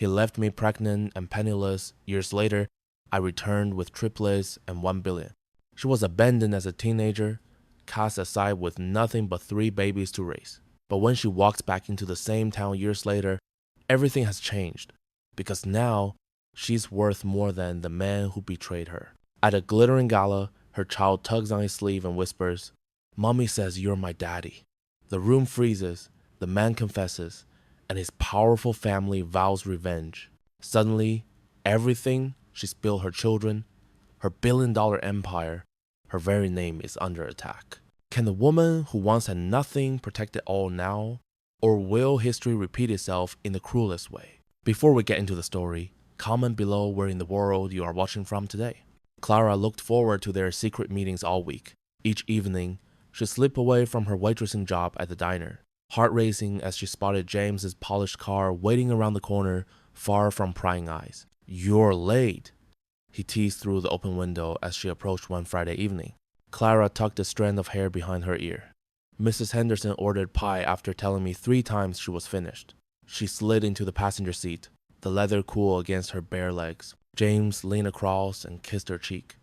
He left me pregnant and penniless. Years later, I returned with triplets and 1 billion. She was abandoned as a teenager, cast aside with nothing but 3 babies to raise. But when she walks back into the same town years later, everything has changed. Because now, she's worth more than the man who betrayed her. At a glittering gala, her child tugs on his sleeve and whispers, "Mommy says you're my daddy." The room freezes, the man confesses, and his powerful family vows revenge. Suddenly, everything, she spilled her children, her billion-dollar empire, her very name is under attack. Can the woman who once had nothing protect it all now? Or will history repeat itself in the cruelest way? Before we get into the story, comment below where in the world you are watching from today. Clara looked forward to their secret meetings all week. Each evening, she slipped away from her waitressing job at the diner, heart racing as she spotted James's polished car waiting around the corner, far from prying eyes. "You're late," he teased through the open window as she approached one Friday evening. Clara tucked a strand of hair behind her ear. "Mrs. Henderson ordered pie after telling me 3 times she was finished." She slid into the passenger seat, the leather cool against her bare legs. James leaned across and kissed her cheek.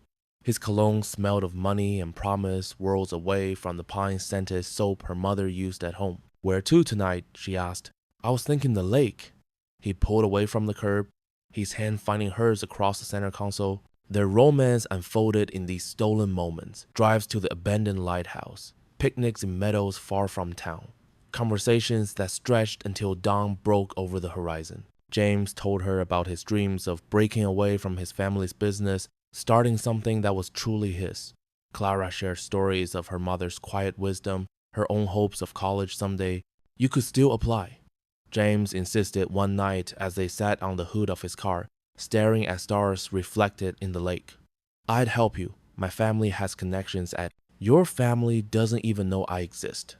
His cologne smelled of money and promise worlds away from the pine-scented soap her mother used at home. "Where to tonight?" she asked. "I was thinking the lake." He pulled away from the curb, his hand finding hers across the center console. Their romance unfolded in these stolen moments. Drives to the abandoned lighthouse, picnics in meadows far from town, conversations that stretched until dawn broke over the horizon. James told her about his dreams of breaking away from his family's business, starting something that was truly his. Clara shared stories of her mother's quiet wisdom, her own hopes of college someday. "You could still apply," James insisted one night as they sat on the hood of his car, staring at stars reflected in the lake. "I'd help you. My family has connections at—" "Your family doesn't even know I exist,"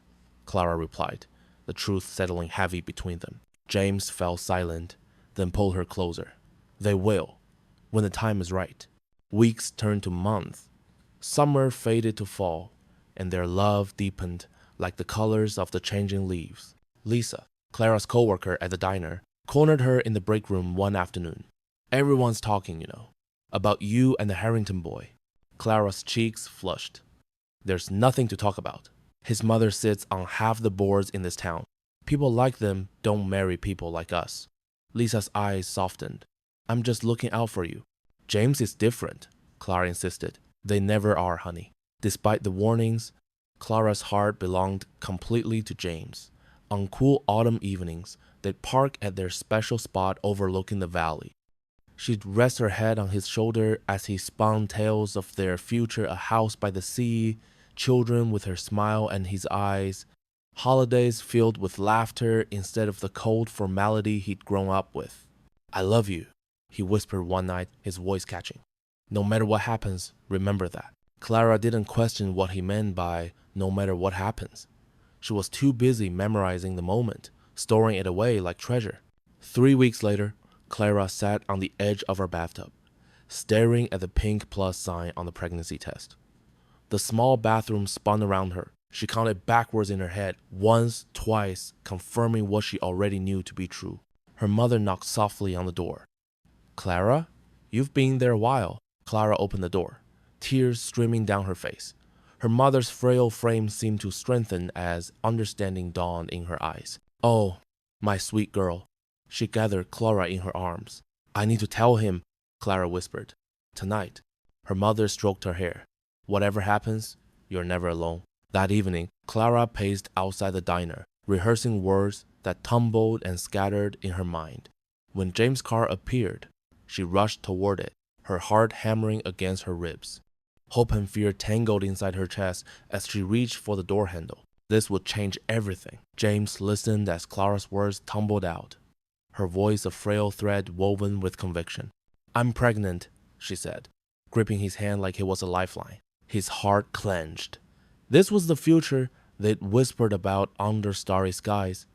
Clara replied, the truth settling heavy between them. James fell silent, then pulled her closer. "They will, when the time is right." Weeks turned to months. Summer faded to fall, and their love deepened like the colors of the changing leaves. Lisa, Clara's coworker at the diner, cornered her in the break room one afternoon. "Everyone's talking, about you and the Harrington boy." Clara's cheeks flushed. "There's nothing to talk about. His mother sits on half the boards in this town. People like them don't marry people like us." Lisa's eyes softened. "I'm just looking out for you." "James is different," Clara insisted. "They never are, honey." Despite the warnings, Clara's heart belonged completely to James. On cool autumn evenings, they'd park at their special spot overlooking the valley. She'd rest her head on his shoulder as he spun tales of their future, a house by the sea, children with her smile and his eyes, holidays filled with laughter instead of the cold formality he'd grown up with. "I love you," he whispered one night, his voice catching. "No matter what happens, remember that." Clara didn't question what he meant by "no matter what happens." She was too busy memorizing the moment, storing it away like treasure. 3 weeks later, Clara sat on the edge of her bathtub, staring at the pink plus sign on the pregnancy test. The small bathroom spun around her. She counted backwards in her head, once, twice, confirming what she already knew to be true. Her mother knocked softly on the door. "Clara? You've been there a while." Clara opened the door, tears streaming down her face. Her mother's frail frame seemed to strengthen as understanding dawned in her eyes. "Oh, my sweet girl." She gathered Clara in her arms. "I need to tell him," Clara whispered. "Tonight." Her mother stroked her hair. "Whatever happens, you're never alone." That evening, Clara paced outside the diner, rehearsing words that tumbled and scattered in her mind. When James' car appeared, she rushed toward it, her heart hammering against her ribs. Hope and fear tangled inside her chest as she reached for the door handle. This would change everything. James listened as Clara's words tumbled out, her voice a frail thread woven with conviction. "I'm pregnant," she said, gripping his hand like it was a lifeline. His heart clenched. This was the future they'd whispered about under starry skies,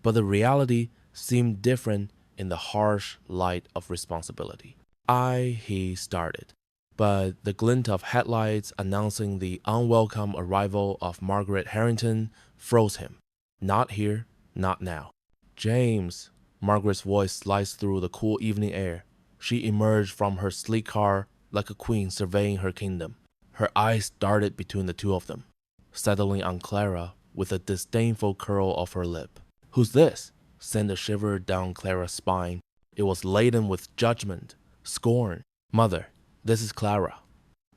but the reality seemed different in the harsh light of responsibility. He started. But the glint of headlights announcing the unwelcome arrival of Margaret Harrington froze him. Not here, not now. "James," Margaret's voice sliced through the cool evening air. She emerged from her sleek car like a queen surveying her kingdom. Her eyes darted between the two of them, settling on Clara with a disdainful curl of her lip. "Who's this?" sent a shiver down Clara's spine. It was laden with judgment, scorn. "Mother, this is Clara,"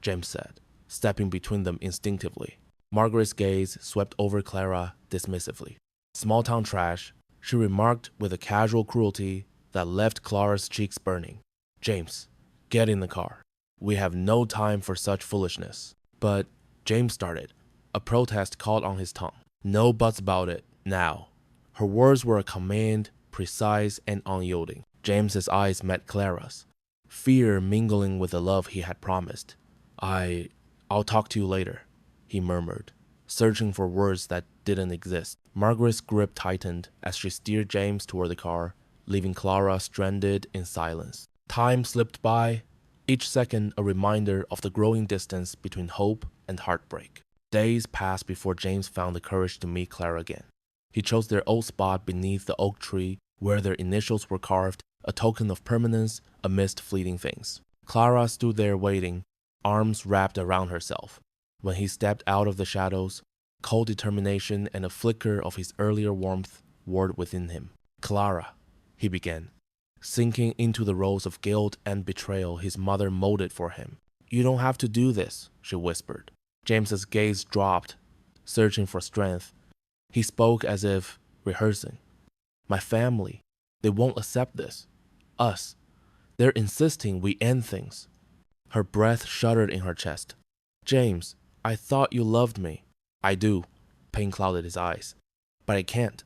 James said, stepping between them instinctively. Margaret's gaze swept over Clara dismissively. "Small-town trash," she remarked with a casual cruelty that left Clara's cheeks burning. "James, get in the car. We have no time for such foolishness." But James started. A protest caught on his tongue. "No buts about it, now." Her words were a command, precise and unyielding. James's eyes met Clara's, fear mingling with the love he had promised. I'll talk to you later," he murmured, searching for words that didn't exist. Margaret's grip tightened as she steered James toward the car, leaving Clara stranded in silence. Time slipped by, each second a reminder of the growing distance between hope and heartbreak. Days passed before James found the courage to meet Clara again. He chose their old spot beneath the oak tree where their initials were carved, a token of permanence amidst fleeting things. Clara stood there waiting, arms wrapped around herself. When he stepped out of the shadows, cold determination and a flicker of his earlier warmth warred within him. "Clara," he began, sinking into the roles of guilt and betrayal his mother molded for him. "You don't have to do this," she whispered. James's gaze dropped, searching for strength. He spoke as if rehearsing. "My family, they won't accept this. Us, they're insisting we end things." Her breath shuddered in her chest. "James, I thought you loved me." "I do." Pain clouded his eyes. "But I can't.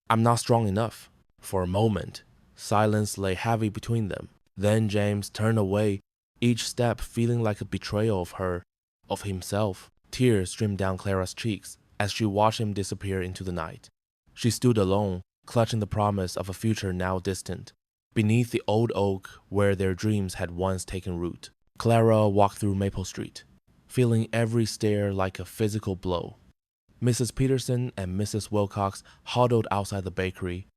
I'm not strong enough." For a moment, silence lay heavy between them. Then James turned away, each step feeling like a betrayal of her, of himself. Tears streamed down Clara's cheeks as she watched him disappear into the night. She stood alone, clutching the promise of a future now distant, beneath the old oak where their dreams had once taken root. Clara walked through Maple Street, feeling every stare like a physical blow. Mrs. Peterson and Mrs. Wilcox huddled outside the bakery,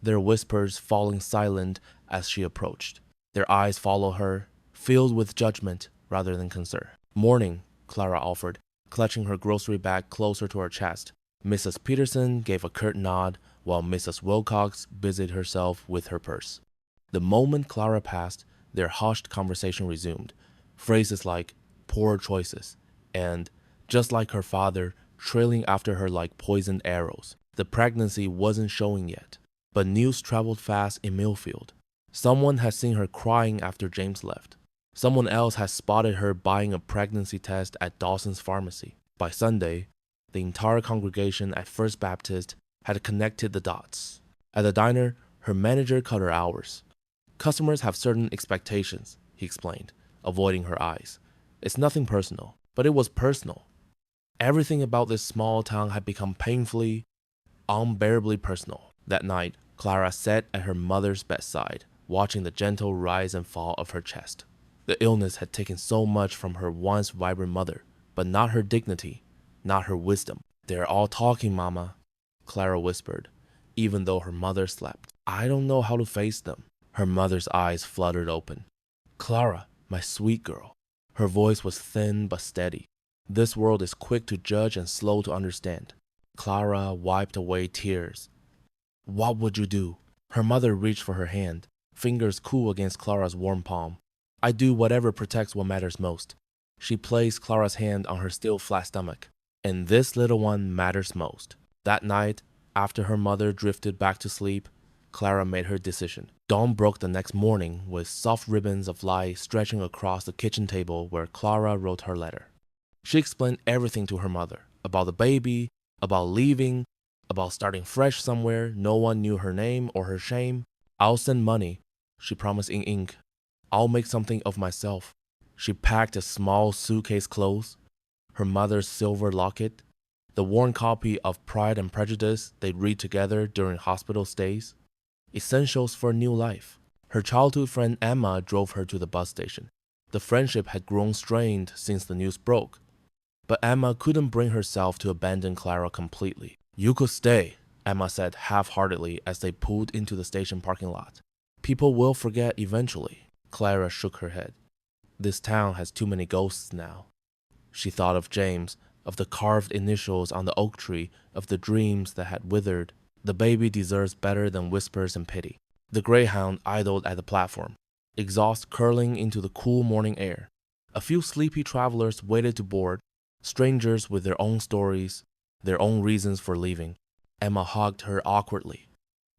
their whispers falling silent as she approached. Their eyes followed her, filled with judgment rather than concern. "Morning," Clara offered, clutching her grocery bag closer to her chest. Mrs. Peterson gave a curt nod, while Mrs. Wilcox busied herself with her purse. The moment Clara passed, their hushed conversation resumed. Phrases like "poor choices" and "just like her father" trailing after her like poisoned arrows. The pregnancy wasn't showing yet, but news traveled fast in Millfield. Someone had seen her crying after James left. Someone else had spotted her buying a pregnancy test at Dawson's pharmacy. By Sunday, the entire congregation at First Baptist had connected the dots. At the diner, her manager cut her hours. "Customers have certain expectations," he explained, avoiding her eyes. "It's nothing personal," but it was personal. Everything about this small town had become painfully, unbearably personal. That night, Clara sat at her mother's bedside, watching the gentle rise and fall of her chest. The illness had taken so much from her once vibrant mother, but not her dignity, not her wisdom. "They're all talking, Mama," Clara whispered, even though her mother slept. "I don't know how to face them." Her mother's eyes fluttered open. "Clara, my sweet girl." Her voice was thin but steady. "This world is quick to judge and slow to understand." Clara wiped away tears. "What would you do?" Her mother reached for her hand, fingers cool against Clara's warm palm. "I do whatever protects what matters most." She placed Clara's hand on her still flat stomach. "And this little one matters most." That night, after her mother drifted back to sleep, Clara made her decision. Dawn broke the next morning with soft ribbons of light stretching across the kitchen table where Clara wrote her letter. She explained everything to her mother, about the baby, about leaving, about starting fresh somewhere no one knew her name or her shame. "I'll send money," she promised in ink. "I'll make something of myself." She packed a small suitcase clothes, her mother's silver locket, the worn copy of Pride and Prejudice they'd read together during hospital stays, essentials for a new life. Her childhood friend Emma drove her to the bus station. The friendship had grown strained since the news broke, but Emma couldn't bring herself to abandon Clara completely. "You could stay," Emma said half-heartedly as they pulled into the station parking lot. People will forget eventually. Clara shook her head. This town has too many ghosts now. She thought of James, of the carved initials on the oak tree, of the dreams that had withered. The baby deserves better than whispers and pity. The greyhound idled at the platform, exhaust curling into the cool morning air. A few sleepy travelers waited to board, strangers with their own stories, their own reasons for leaving. Emma hugged her awkwardly.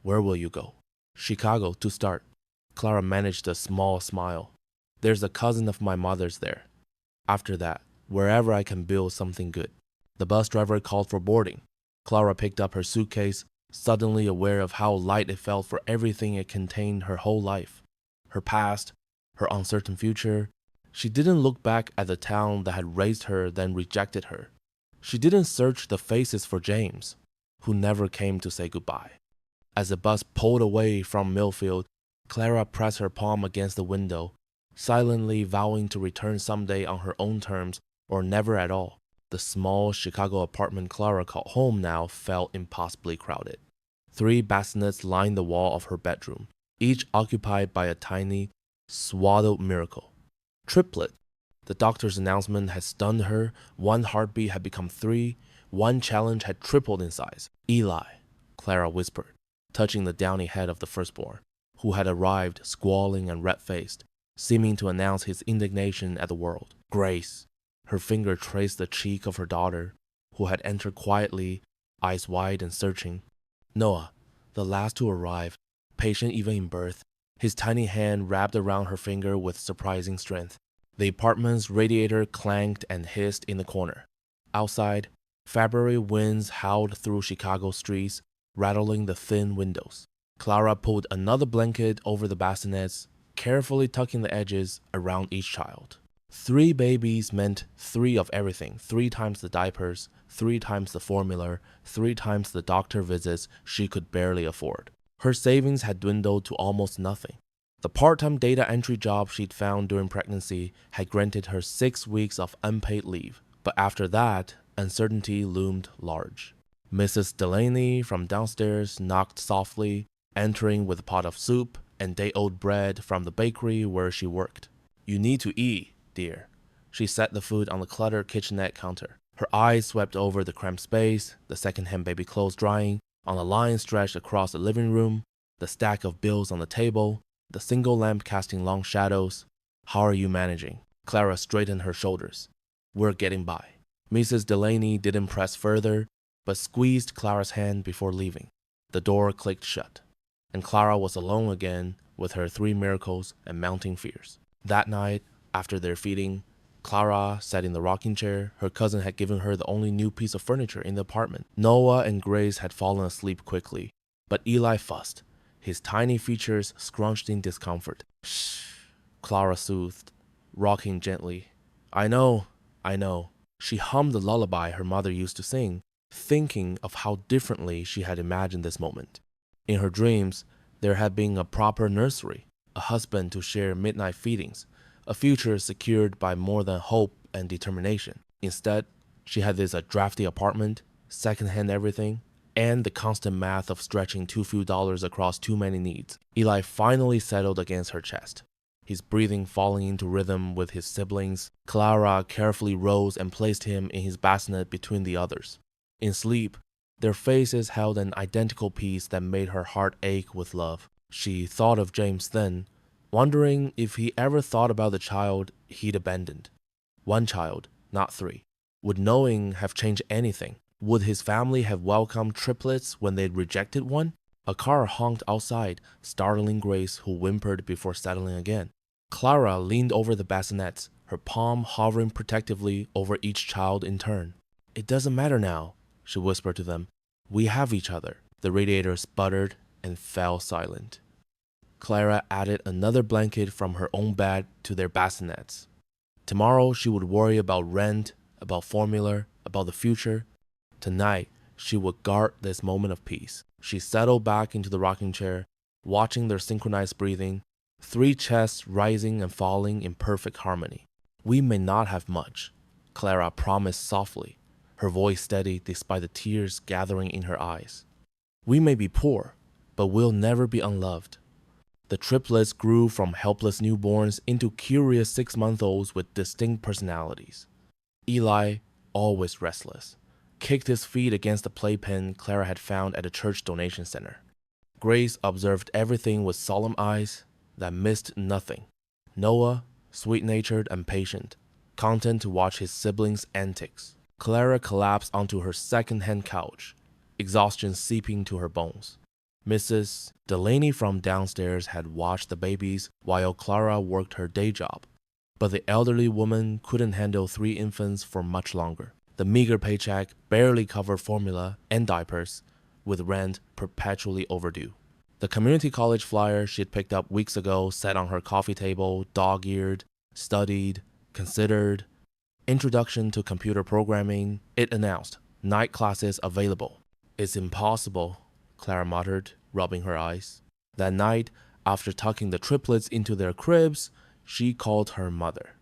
Where will you go? Chicago, to start. Clara managed a small smile. There's a cousin of my mother's there. After that, wherever I can build something good. The bus driver called for boarding. Clara picked up her suitcase, suddenly aware of how light it felt for everything it contained her whole life. Her past, her uncertain future. She didn't look back at the town that had raised her then rejected her. She didn't search the faces for James, who never came to say goodbye. As the bus pulled away from Millfield, Clara pressed her palm against the window, silently vowing to return someday on her own terms or never at all. The small Chicago apartment Clara called home now felt impossibly crowded. 3 bassinets lined the wall of her bedroom, each occupied by a tiny, swaddled miracle. Triplet. The doctor's announcement had stunned her. 1 heartbeat had become 3. 1 challenge had tripled in size. Eli, Clara whispered, touching the downy head of the firstborn, who had arrived squalling and red-faced, seeming to announce his indignation at the world. Grace. Her finger traced the cheek of her daughter, who had entered quietly, eyes wide and searching. Noah, the last to arrive, patient even in birth, his tiny hand wrapped around her finger with surprising strength. The apartment's radiator clanked and hissed in the corner. Outside, February winds howled through Chicago streets, rattling the thin windows. Clara pulled another blanket over the bassinets, carefully tucking the edges around each child. 3 babies meant 3 of everything, 3 times the diapers, 3 times the formula, 3 times the doctor visits she could barely afford. Her savings had dwindled to almost nothing. The part-time data entry job she'd found during pregnancy had granted her 6 weeks of unpaid leave, but after that, uncertainty loomed large. Mrs. Delaney from downstairs knocked softly, entering with a pot of soup and day-old bread from the bakery where she worked. You need to eat, dear. She set the food on the cluttered kitchenette counter. Her eyes swept over the cramped space, the second-hand baby clothes drying, on the line stretched across the living room, the stack of bills on the table, the single lamp casting long shadows. How are you managing? Clara straightened her shoulders. We're getting by. Mrs. Delaney didn't press further, but squeezed Clara's hand before leaving. The door clicked shut, and Clara was alone again with her 3 miracles and mounting fears. That night, after their feeding, Clara sat in the rocking chair. Her cousin had given her the only new piece of furniture in the apartment. Noah and Grace had fallen asleep quickly, but Eli fussed, his tiny features scrunched in discomfort. Shh, Clara soothed, rocking gently. I know. She hummed the lullaby her mother used to sing, thinking of how differently she had imagined this moment. In her dreams, there had been a proper nursery, a husband to share midnight feedings, a future secured by more than hope and determination. Instead, she had this drafty apartment, secondhand everything, and the constant math of stretching too few dollars across too many needs. Eli finally settled against her chest, his breathing falling into rhythm with his siblings. Clara carefully rose and placed him in his bassinet between the others. In sleep, their faces held an identical peace that made her heart ache with love. She thought of James then, wondering if he ever thought about the child he'd abandoned. 1 child, not 3. Would knowing have changed anything? Would his family have welcomed triplets when they'd rejected 1? A car honked outside, startling Grace, who whimpered before settling again. Clara leaned over the bassinets, her palm hovering protectively over each child in turn. It doesn't matter now, she whispered to them. We have each other. The radiator sputtered and fell silent. Clara added another blanket from her own bed to their bassinets. Tomorrow she would worry about rent, about formula, about the future. Tonight, she would guard this moment of peace. She settled back into the rocking chair, watching their synchronized breathing, 3 chests rising and falling in perfect harmony. We may not have much, Clara promised softly, her voice steady despite the tears gathering in her eyes. We may be poor, but we'll never be unloved. The triplets grew from helpless newborns into curious 6-month-olds with distinct personalities. Eli, always restless, kicked his feet against the playpen Clara had found at the church donation center. Grace observed everything with solemn eyes that missed nothing. Noah, sweet-natured and patient, content to watch his siblings' antics. Clara collapsed onto her second-hand couch, exhaustion seeping to her bones. Mrs. Delaney from downstairs had watched the babies while Clara worked her day job, but the elderly woman couldn't handle 3 infants for much longer. The meager paycheck barely covered formula and diapers, with rent perpetually overdue. The community college flyer she'd picked up weeks ago sat on her coffee table, dog-eared, studied, considered. Introduction to computer programming, it announced, night classes available. It's impossible, Clara muttered, rubbing her eyes. That night, after tucking the triplets into their cribs, she called her mother.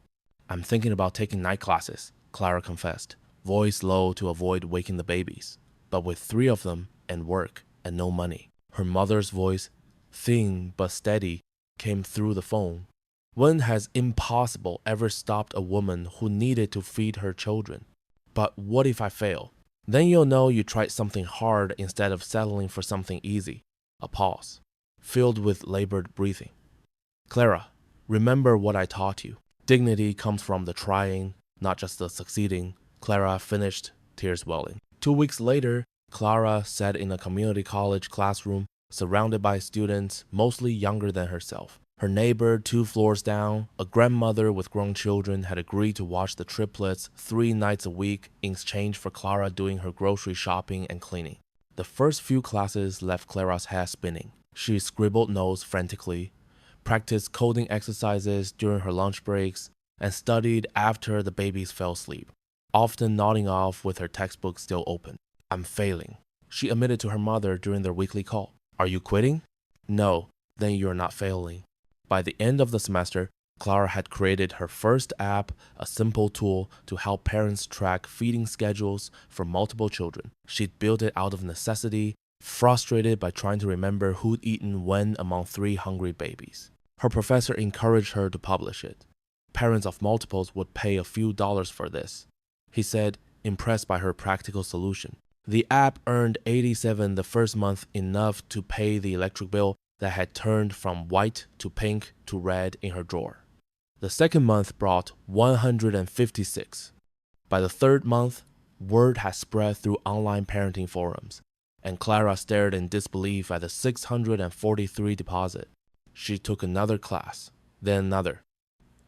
I'm thinking about taking night classes, Clara confessed, voice low to avoid waking the babies. But with 3 of them, and work, and no money. Her mother's voice, thin but steady, came through the phone. When has impossible ever stopped a woman who needed to feed her children? But what if I fail? Then you'll know you tried something hard instead of settling for something easy. A pause, filled with labored breathing. Clara, remember what I taught you. Dignity comes from the trying, not just the succeeding. Clara finished, tears welling. 2 weeks later, Clara sat in a community college classroom, surrounded by students mostly younger than herself. Her neighbor 2 floors down, a grandmother with grown children, had agreed to watch the triplets 3 nights a week in exchange for Clara doing her grocery shopping and cleaning. The first few classes left Clara's head spinning. She scribbled notes frantically, practiced coding exercises during her lunch breaks, and studied after the babies fell asleep, often nodding off with her textbook still open. I'm failing, she admitted to her mother during their weekly call. Are you quitting? No, then you're not failing. By the end of the semester, Clara had created her first app, a simple tool to help parents track feeding schedules for multiple children. She'd built it out of necessity, frustrated by trying to remember who'd eaten when among 3 hungry babies. Her professor encouraged her to publish it. Parents of multiples would pay a few dollars for this, he said, impressed by her practical solution. The app earned $87 the first month, enough to pay the electric bill that had turned from white to pink to red in her drawer. The second month brought $156. By the third month, word had spread through online parenting forums, and Clara stared in disbelief at the $643 deposit. She took another class, then another.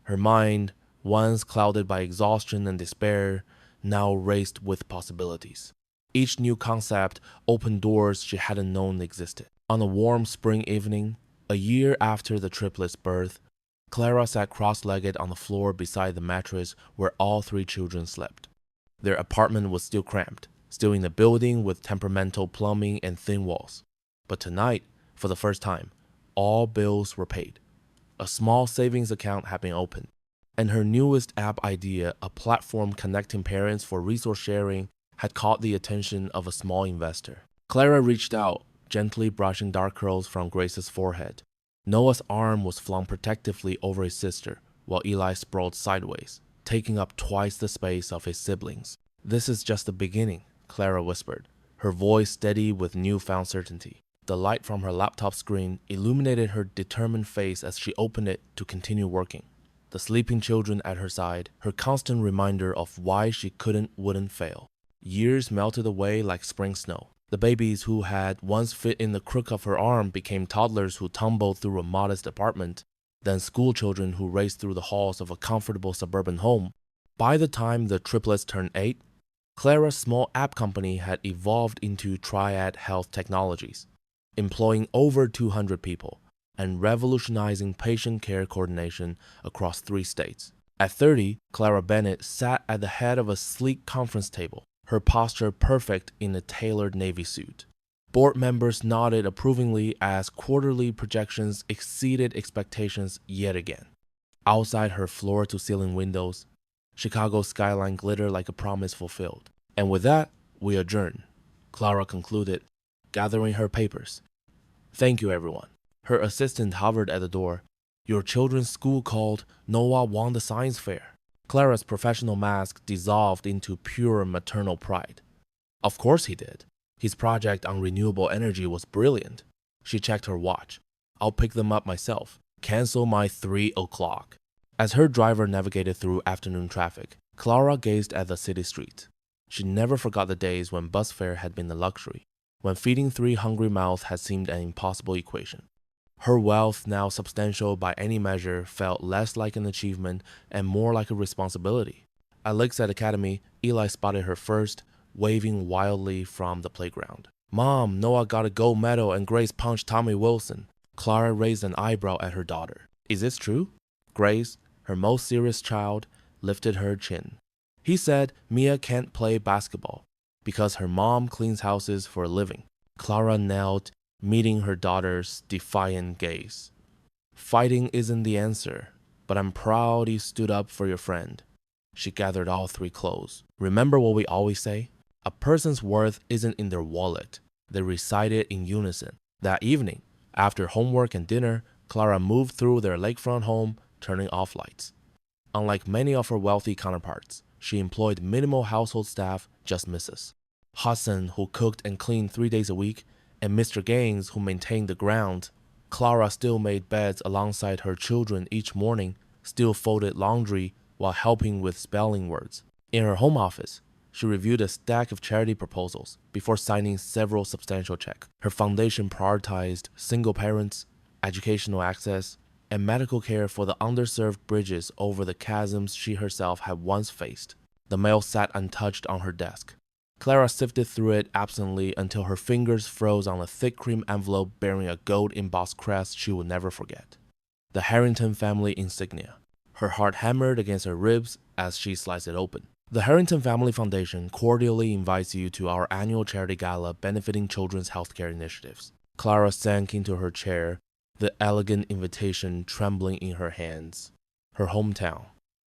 Her mind, once clouded by exhaustion and despair, now raced with possibilities. Each new concept opened doors she hadn't known existed. On a warm spring evening, a year after the triplets' birth, Clara sat cross-legged on the floor beside the mattress where all 3 children slept. Their apartment was still cramped, still in a building with temperamental plumbing and thin walls. But tonight, for the first time, all bills were paid. A small savings account had been opened, and her newest app idea, a platform connecting parents for resource sharing, had caught the attention of a small investor. Clara reached out, gently brushing dark curls from Grace's forehead. Noah's arm was flung protectively over his sister, while Eli sprawled sideways, taking up twice the space of his siblings. This is just the beginning, Clara whispered, her voice steady with newfound certainty. The light from her laptop screen illuminated her determined face as she opened it to continue working. The sleeping children at her side, her constant reminder of why she wouldn't fail. Years melted away like spring snow. The babies who had once fit in the crook of her arm became toddlers who tumbled through a modest apartment, then school children who raced through the halls of a comfortable suburban home. By the time the triplets turned 8, Clara's small app company had evolved into Triad Health Technologies, employing over 200 people and revolutionizing patient care coordination across 3 states. At 30, Clara Bennett sat at the head of a sleek conference table, her posture perfect in a tailored navy suit. Board members nodded approvingly as quarterly projections exceeded expectations yet again. Outside her floor-to-ceiling windows, Chicago's skyline glittered like a promise fulfilled. And with that, we adjourn, Clara concluded, gathering her papers. Thank you, everyone. Her assistant hovered at the door. Your children's school called. Noah won the science fair. Clara's professional mask dissolved into pure maternal pride. Of course he did. His project on renewable energy was brilliant. She checked her watch. I'll pick them up myself. Cancel my 3 o'clock. As her driver navigated through afternoon traffic, Clara gazed at the city streets. She never forgot the days when bus fare had been a luxury, when feeding 3 hungry mouths had seemed an impossible equation. Her wealth, now substantial by any measure, felt less like an achievement and more like a responsibility. At Lakeside Academy, Eli spotted her first, waving wildly from the playground. Mom, Noah got a gold medal and Grace punched Tommy Wilson. Clara raised an eyebrow at her daughter. Is this true? Grace, her most serious child, lifted her chin. He said Mia can't play basketball because her mom cleans houses for a living. Clara knelt, meeting her daughter's defiant gaze. Fighting isn't the answer, but I'm proud you stood up for your friend. She gathered all 3 close. Remember what we always say? A person's worth isn't in their wallet. They recite it in unison. That evening, after homework and dinner, Clara moved through their lakefront home, turning off lights. Unlike many of her wealthy counterparts, she employed minimal household staff, just Mrs. Hudson, who cooked and cleaned 3 days a week, and Mr. Gaines, who maintained the ground. Clara still made beds alongside her children each morning, still folded laundry while helping with spelling words. In her home office, she reviewed a stack of charity proposals before signing several substantial checks. Her foundation prioritized single parents, educational access, and medical care for the underserved bridges over the chasms she herself had once faced. The mail sat untouched on her desk. Clara sifted through it absently until her fingers froze on a thick cream envelope bearing a gold-embossed crest she would never forget. The Harrington family insignia. Her heart hammered against her ribs as she sliced it open. The Harrington Family Foundation cordially invites you to our annual charity gala benefiting children's healthcare initiatives. Clara sank into her chair, the elegant invitation trembling in her hands. Her hometown.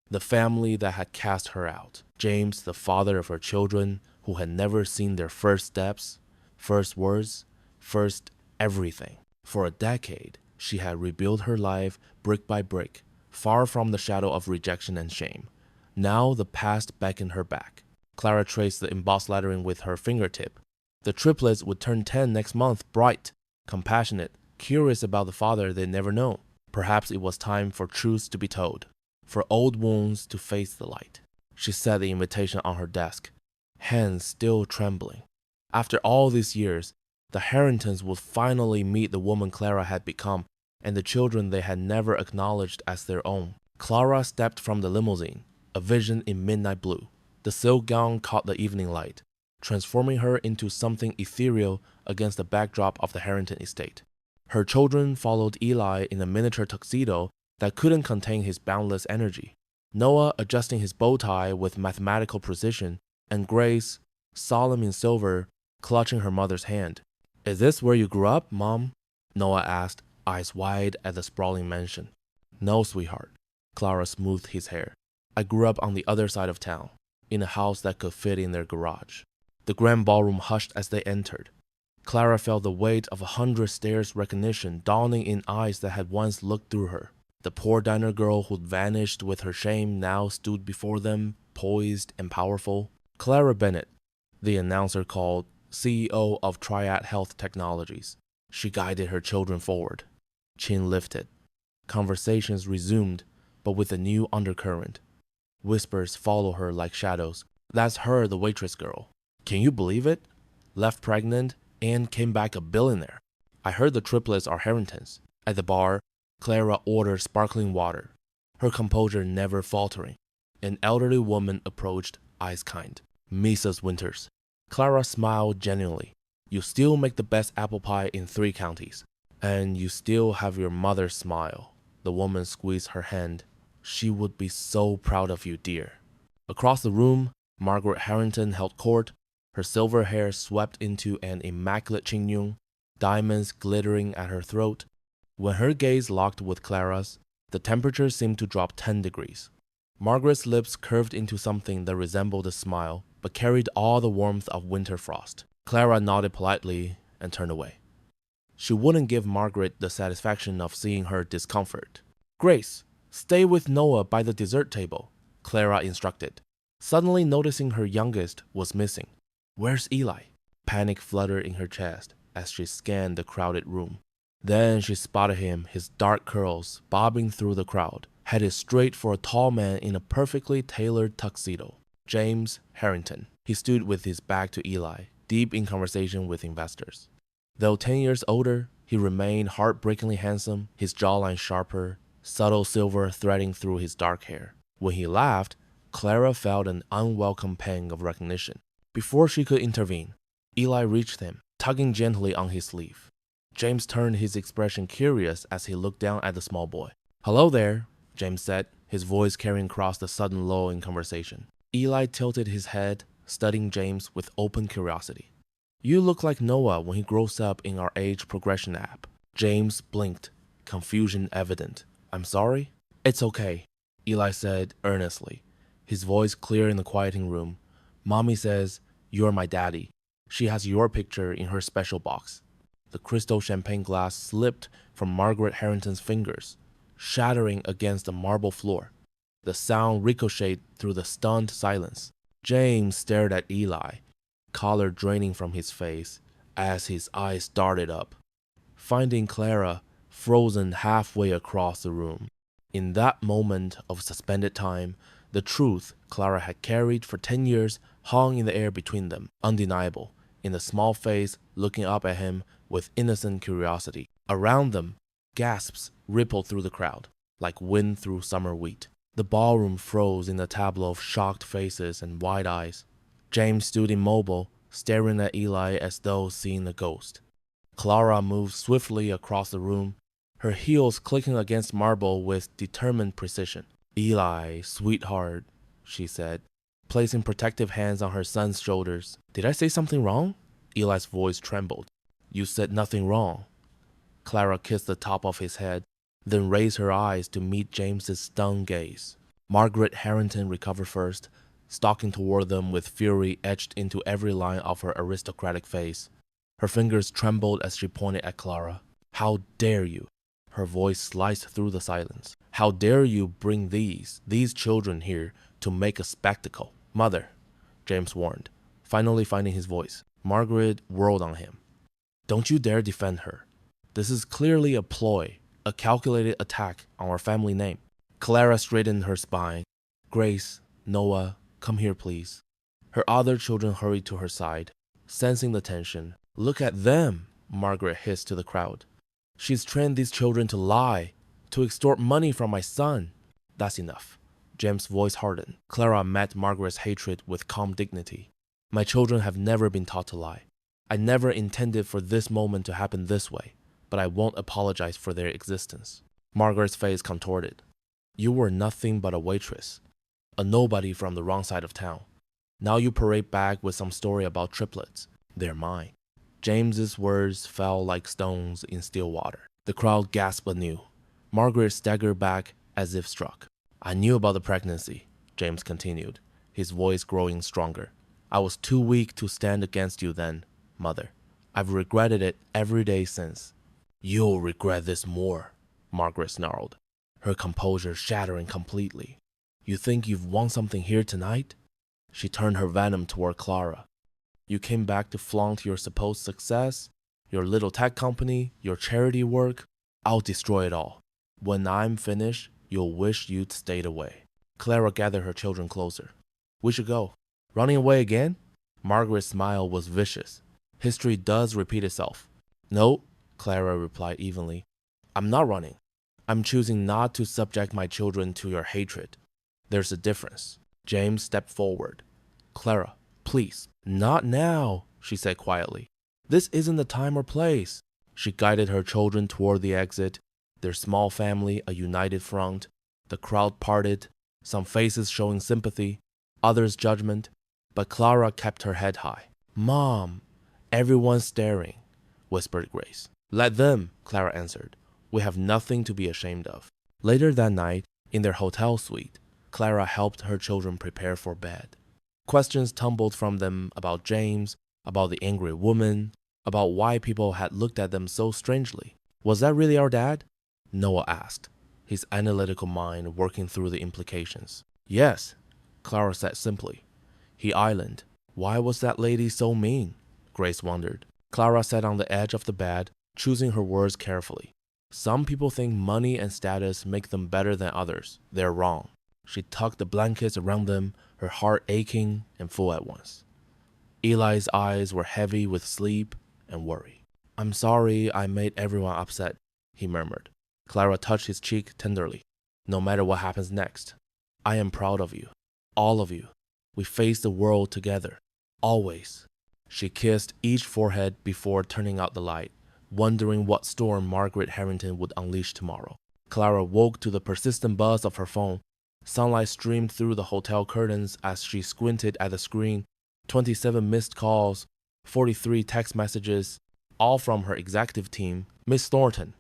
The family that had cast her out. James, the father of her children, who had never seen their first steps, first words, first everything. For a decade, she had rebuilt her life brick by brick, far from the shadow of rejection and shame. Now the past beckoned her back. Clara traced the embossed lettering with her fingertip. The triplets would turn 10 next month, bright, compassionate, curious about the father they'd never known. Perhaps it was time for truths to be told, for old wounds to face the light. She set the invitation on her desk, hands still trembling. After all these years, the Harringtons would finally meet the woman Clara had become and the children they had never acknowledged as their own. Clara stepped from the limousine, a vision in midnight blue. The silk gown caught the evening light, transforming her into something ethereal against the backdrop of the Harrington estate. Her children followed Eli in a miniature tuxedo that couldn't contain his boundless energy. Noah adjusting his bow tie with mathematical precision, and Grace, solemn in silver, clutching her mother's hand. Is this where you grew up, Mom? Noah asked, eyes wide at the sprawling mansion. No, sweetheart. Clara smoothed his hair. I grew up on the other side of town, in a house that could fit in their garage. The grand ballroom hushed as they entered. Clara felt the weight of 100 stares recognition dawning in eyes that had once looked through her. The poor diner girl who'd vanished with her shame now stood before them, poised and powerful. Clara Bennett, the announcer called, CEO of Triad Health Technologies. She guided her children forward. Chin lifted. Conversations resumed, but with a new undercurrent. Whispers follow her like shadows. That's her, the waitress girl. Can you believe it? Left pregnant and came back a billionaire. I heard the triplets are Harringtons. At the bar, Clara ordered sparkling water, her composure never faltering. An elderly woman approached, eyes kind. Mrs. Winters. Clara smiled genuinely. You still make the best apple pie in 3 counties. And you still have your mother's smile. The woman squeezed her hand. She would be so proud of you, dear. Across the room, Margaret Harrington held court, her silver hair swept into an immaculate chignon, diamonds glittering at her throat. When her gaze locked with Clara's, the temperature seemed to drop 10 degrees. Margaret's lips curved into something that resembled a smile, but carried all the warmth of winter frost. Clara nodded politely, and turned away. She wouldn't give Margaret the satisfaction of seeing her discomfort. "Grace, stay with Noah by the dessert table," Clara instructed, suddenly noticing her youngest was missing. "Where's Eli?" Panic fluttered in her chest as she scanned the crowded room. Then she spotted him, his dark curls bobbing through the crowd, headed straight for a tall man in a perfectly tailored tuxedo. James Harrington. He stood with his back to Eli, deep in conversation with investors. Though 10 years older, he remained heartbreakingly handsome, his jawline sharper, subtle silver threading through his dark hair. When he laughed, Clara felt an unwelcome pang of recognition. Before she could intervene, Eli reached him, tugging gently on his sleeve. James turned, his expression curious as he looked down at the small boy. "Hello there," James said, his voice carrying across the sudden lull in conversation. Eli tilted his head, studying James with open curiosity. "You look like Noah when he grows up in our age progression app." James blinked, confusion evident. "I'm sorry?" "It's okay," Eli said earnestly, his voice clear in the quieting room. "Mommy says you're my daddy. She has your picture in her special box." The crystal champagne glass slipped from Margaret Harrington's fingers, shattering against the marble floor. The sound ricocheted through the stunned silence. James stared at Eli, color draining from his face as his eyes darted up, finding Clara frozen halfway across the room. In that moment of suspended time, the truth Clara had carried for 10 years hung in the air between them, undeniable, in the small face looking up at him with innocent curiosity. Around them, gasps rippled through the crowd, like wind through summer wheat. The ballroom froze in a tableau of shocked faces and wide eyes. James stood immobile, staring at Eli as though seeing a ghost. Clara moved swiftly across the room, her heels clicking against marble with determined precision. "Eli, sweetheart," she said, placing protective hands on her son's shoulders. "Did I say something wrong?" Eli's voice trembled. "You said nothing wrong." Clara kissed the top of his head, then raised her eyes to meet James's stunned gaze. Margaret Harrington recovered first, stalking toward them with fury etched into every line of her aristocratic face. Her fingers trembled as she pointed at Clara. "How dare you?" Her voice sliced through the silence. "How dare you bring these children here to make a spectacle?" "Mother," James warned, finally finding his voice. Margaret whirled on him. "Don't you dare defend her. This is clearly a ploy, a calculated attack on our family name." Clara straightened her spine. "Grace, Noah, come here please." Her other children hurried to her side, sensing the tension. "Look at them," Margaret hissed to the crowd. "She's trained these children to lie, to extort money from my son." "That's enough." James' voice hardened. Clara met Margaret's hatred with calm dignity. "My children have never been taught to lie. I never intended for this moment to happen this way, but I won't apologize for their existence." Margaret's face contorted. "You were nothing but a waitress, a nobody from the wrong side of town. Now you parade back with some story about triplets. They're mine." James's words fell like stones in still water. The crowd gasped anew. Margaret staggered back as if struck. "I knew about the pregnancy," James continued, his voice growing stronger. "I was too weak to stand against you then, Mother. I've regretted it every day since." "You'll regret this more," Margaret snarled, her composure shattering completely. "You think you've won something here tonight?" She turned her venom toward Clara. "You came back to flaunt your supposed success, your little tech company, your charity work. I'll destroy it all. When I'm finished, you'll wish you'd stayed away." Clara gathered her children closer. "We should go." "Running away again?" Margaret's smile was vicious. "History does repeat itself." "No," Clara replied evenly. "I'm not running. I'm choosing not to subject my children to your hatred. There's a difference." James stepped forward. "Clara, please." "Not now," she said quietly. "This isn't the time or place." She guided her children toward the exit, their small family a united front. The crowd parted, some faces showing sympathy, others judgment, but Clara kept her head high. "Mom, everyone's staring," whispered Grace. "Let them," Clara answered. "We have nothing to be ashamed of." Later that night, in their hotel suite, Clara helped her children prepare for bed. Questions tumbled from them about James, about the angry woman, about why people had looked at them so strangely. Was that really our dad? Noah asked, his analytical mind working through the implications. Yes, Clara said simply. He islanded. Why was that lady so mean? Grace wondered. Clara sat on the edge of the bed, choosing her words carefully. Some people think money and status make them better than others. They're wrong. She tucked the blankets around them, her heart aching and full at once. Eli's eyes were heavy with sleep and worry. I'm sorry I made everyone upset, he murmured. Clara touched his cheek tenderly. No matter what happens next, I am proud of you. All of you. We face the world together. Always. She kissed each forehead before turning out the light, wondering what storm Margaret Harrington would unleash tomorrow. Clara woke to the persistent buzz of her phone. Sunlight streamed through the hotel curtains as she squinted at the screen. 27 missed calls, 43 text messages, all from her executive team. Miss Thornton,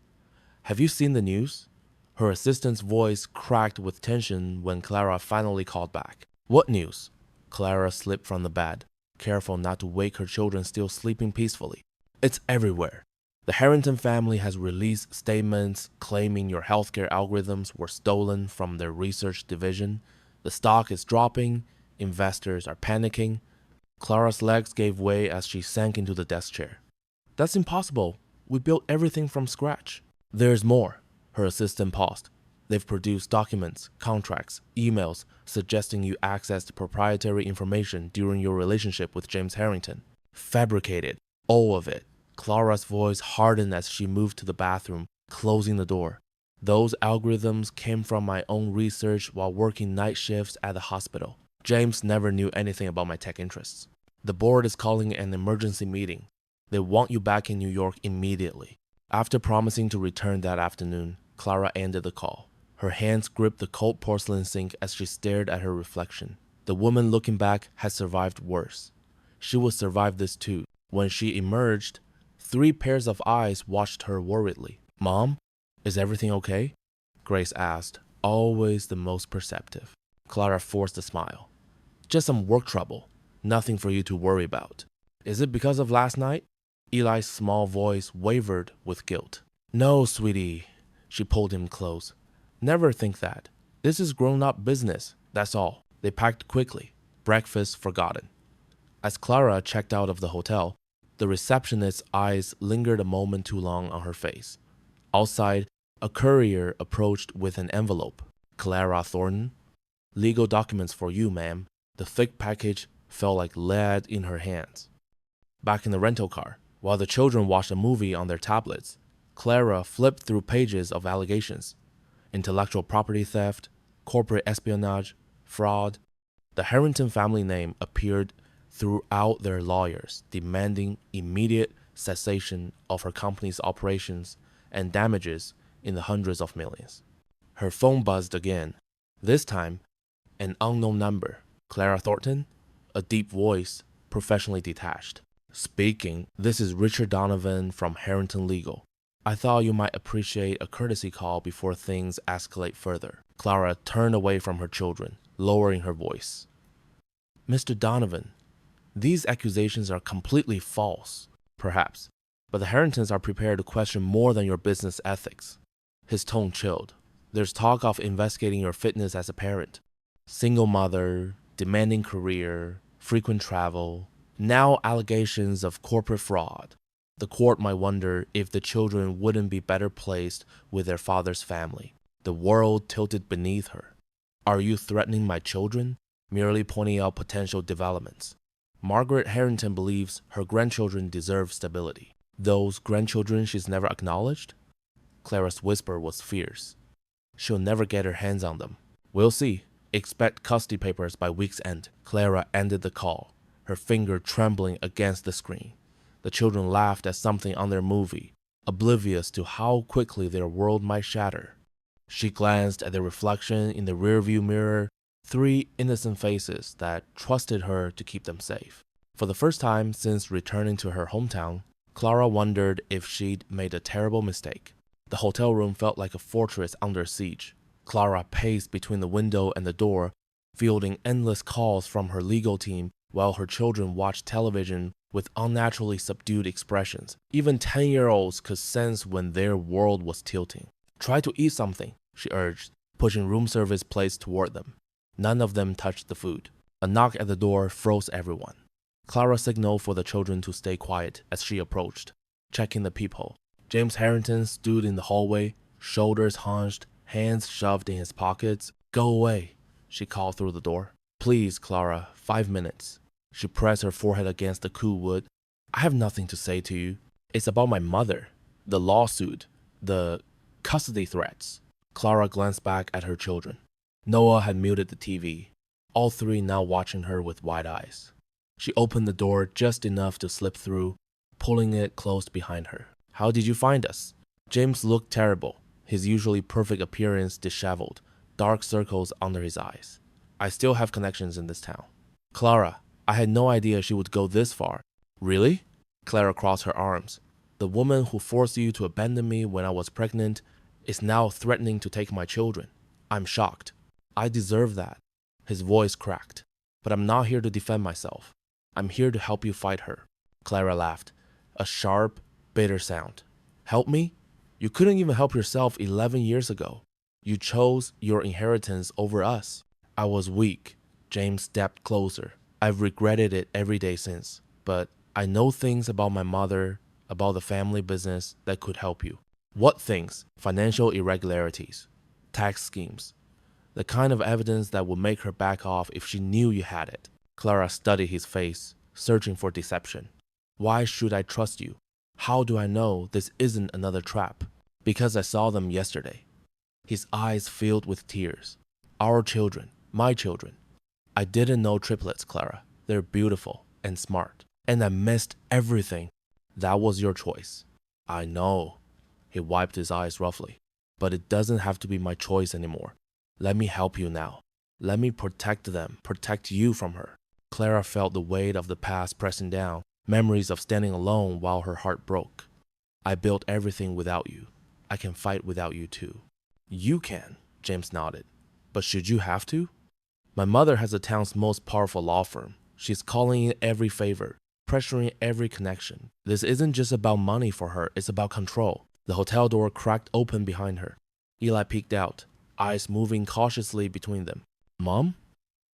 have you seen the news? Her assistant's voice cracked with tension when Clara finally called back. What news? Clara slipped from the bed, careful not to wake her children still sleeping peacefully. It's everywhere. The Harrington family has released statements claiming your healthcare algorithms were stolen from their research division. The stock is dropping. Investors are panicking. Clara's legs gave way as she sank into the desk chair. That's impossible. We built everything from scratch. There's more. Her assistant paused. They've produced documents, contracts, emails suggesting you accessed proprietary information during your relationship with James Harrington. Fabricated. All of it. Clara's voice hardened as she moved to the bathroom, closing the door. Those algorithms came from my own research while working night shifts at the hospital. James never knew anything about my tech interests. The board is calling an emergency meeting. They want you back in New York immediately. After promising to return that afternoon, Clara ended the call. Her hands gripped the cold porcelain sink as she stared at her reflection. The woman looking back had survived worse. She would survive this too. When she emerged, 3 pairs of eyes watched her worriedly. Mom, is everything okay? Grace asked, always the most perceptive. Clara forced a smile. Just some work trouble. Nothing for you to worry about. Is it because of last night? Eli's small voice wavered with guilt. No, sweetie. She pulled him close. Never think that. This is grown-up business, that's all. They packed quickly. Breakfast forgotten. As Clara checked out of the hotel, the receptionist's eyes lingered a moment too long on her face. Outside, a courier approached with an envelope. Clara Thornton. Legal documents for you, ma'am. The thick package felt like lead in her hands. Back in the rental car, while the children watched a movie on their tablets, Clara flipped through pages of allegations. Intellectual property theft, corporate espionage, fraud. The Harrington family name appeared throughout their lawyers, demanding immediate cessation of her company's operations and damages in the hundreds of millions. Her phone buzzed again. This time, an unknown number. Clara Thornton? A deep voice, professionally detached. Speaking, this is Richard Donovan from Harrington Legal. I thought you might appreciate a courtesy call before things escalate further. Clara turned away from her children, lowering her voice. Mr. Donovan, these accusations are completely false, perhaps, but the Harringtons are prepared to question more than your business ethics. His tone chilled. There's talk of investigating your fitness as a parent. Single mother, demanding career, frequent travel, now allegations of corporate fraud. The court might wonder if the children wouldn't be better placed with their father's family. The world tilted beneath her. Are you threatening my children? Merely pointing out potential developments. Margaret Harrington believes her grandchildren deserve stability. Those grandchildren she's never acknowledged? Clara's whisper was fierce. She'll never get her hands on them. We'll see. Expect custody papers by week's end. Clara ended the call, her finger trembling against the screen. The children laughed at something on their movie, oblivious to how quickly their world might shatter. She glanced at their reflection in the rearview mirror, 3 innocent faces that trusted her to keep them safe. For the first time since returning to her hometown, Clara wondered if she'd made a terrible mistake. The hotel room felt like a fortress under siege. Clara paced between the window and the door, fielding endless calls from her legal team while her children watched television with unnaturally subdued expressions. Even 10-year-olds could sense when their world was tilting. Try to eat something, she urged, pushing room service plates toward them. None of them touched the food. A knock at the door froze everyone. Clara signaled for the children to stay quiet as she approached, checking the peephole. James Harrington stood in the hallway, shoulders hunched, hands shoved in his pockets. Go away, she called through the door. Please, Clara, 5 minutes. She pressed her forehead against the cool wood. I have nothing to say to you. It's about my mother, the lawsuit, the custody threats. Clara glanced back at her children. Noah had muted the TV, all three now watching her with wide eyes. She opened the door just enough to slip through, pulling it closed behind her. How did you find us? James looked terrible, his usually perfect appearance disheveled, dark circles under his eyes. I still have connections in this town. Clara, I had no idea she would go this far. Really? Clara crossed her arms. The woman who forced you to abandon me when I was pregnant is now threatening to take my children. I'm shocked. I deserve that. His voice cracked. But I'm not here to defend myself. I'm here to help you fight her. Clara laughed, a sharp, bitter sound. Help me? You couldn't even help yourself 11 years ago. You chose your inheritance over us. I was weak. James stepped closer. I've regretted it every day since, but I know things about my mother, about the family business that could help you. What things? Financial irregularities, tax schemes, the kind of evidence that would make her back off if she knew you had it. Clara studied his face, searching for deception. Why should I trust you? How do I know this isn't another trap? Because I saw them yesterday. His eyes filled with tears. Our children, my children. I didn't know triplets, Clara. They're beautiful and smart. And I missed everything. That was your choice. I know. He wiped his eyes roughly. But it doesn't have to be my choice anymore. Let me help you now. Let me protect them, protect you from her. Clara felt the weight of the past pressing down, memories of standing alone while her heart broke. I built everything without you. I can fight without you too. You can, James nodded. But should you have to? My mother has the town's most powerful law firm. She's calling in every favor, pressuring every connection. This isn't just about money for her, it's about control. The hotel door cracked open behind her. Eli peeked out, eyes moving cautiously between them. Mom?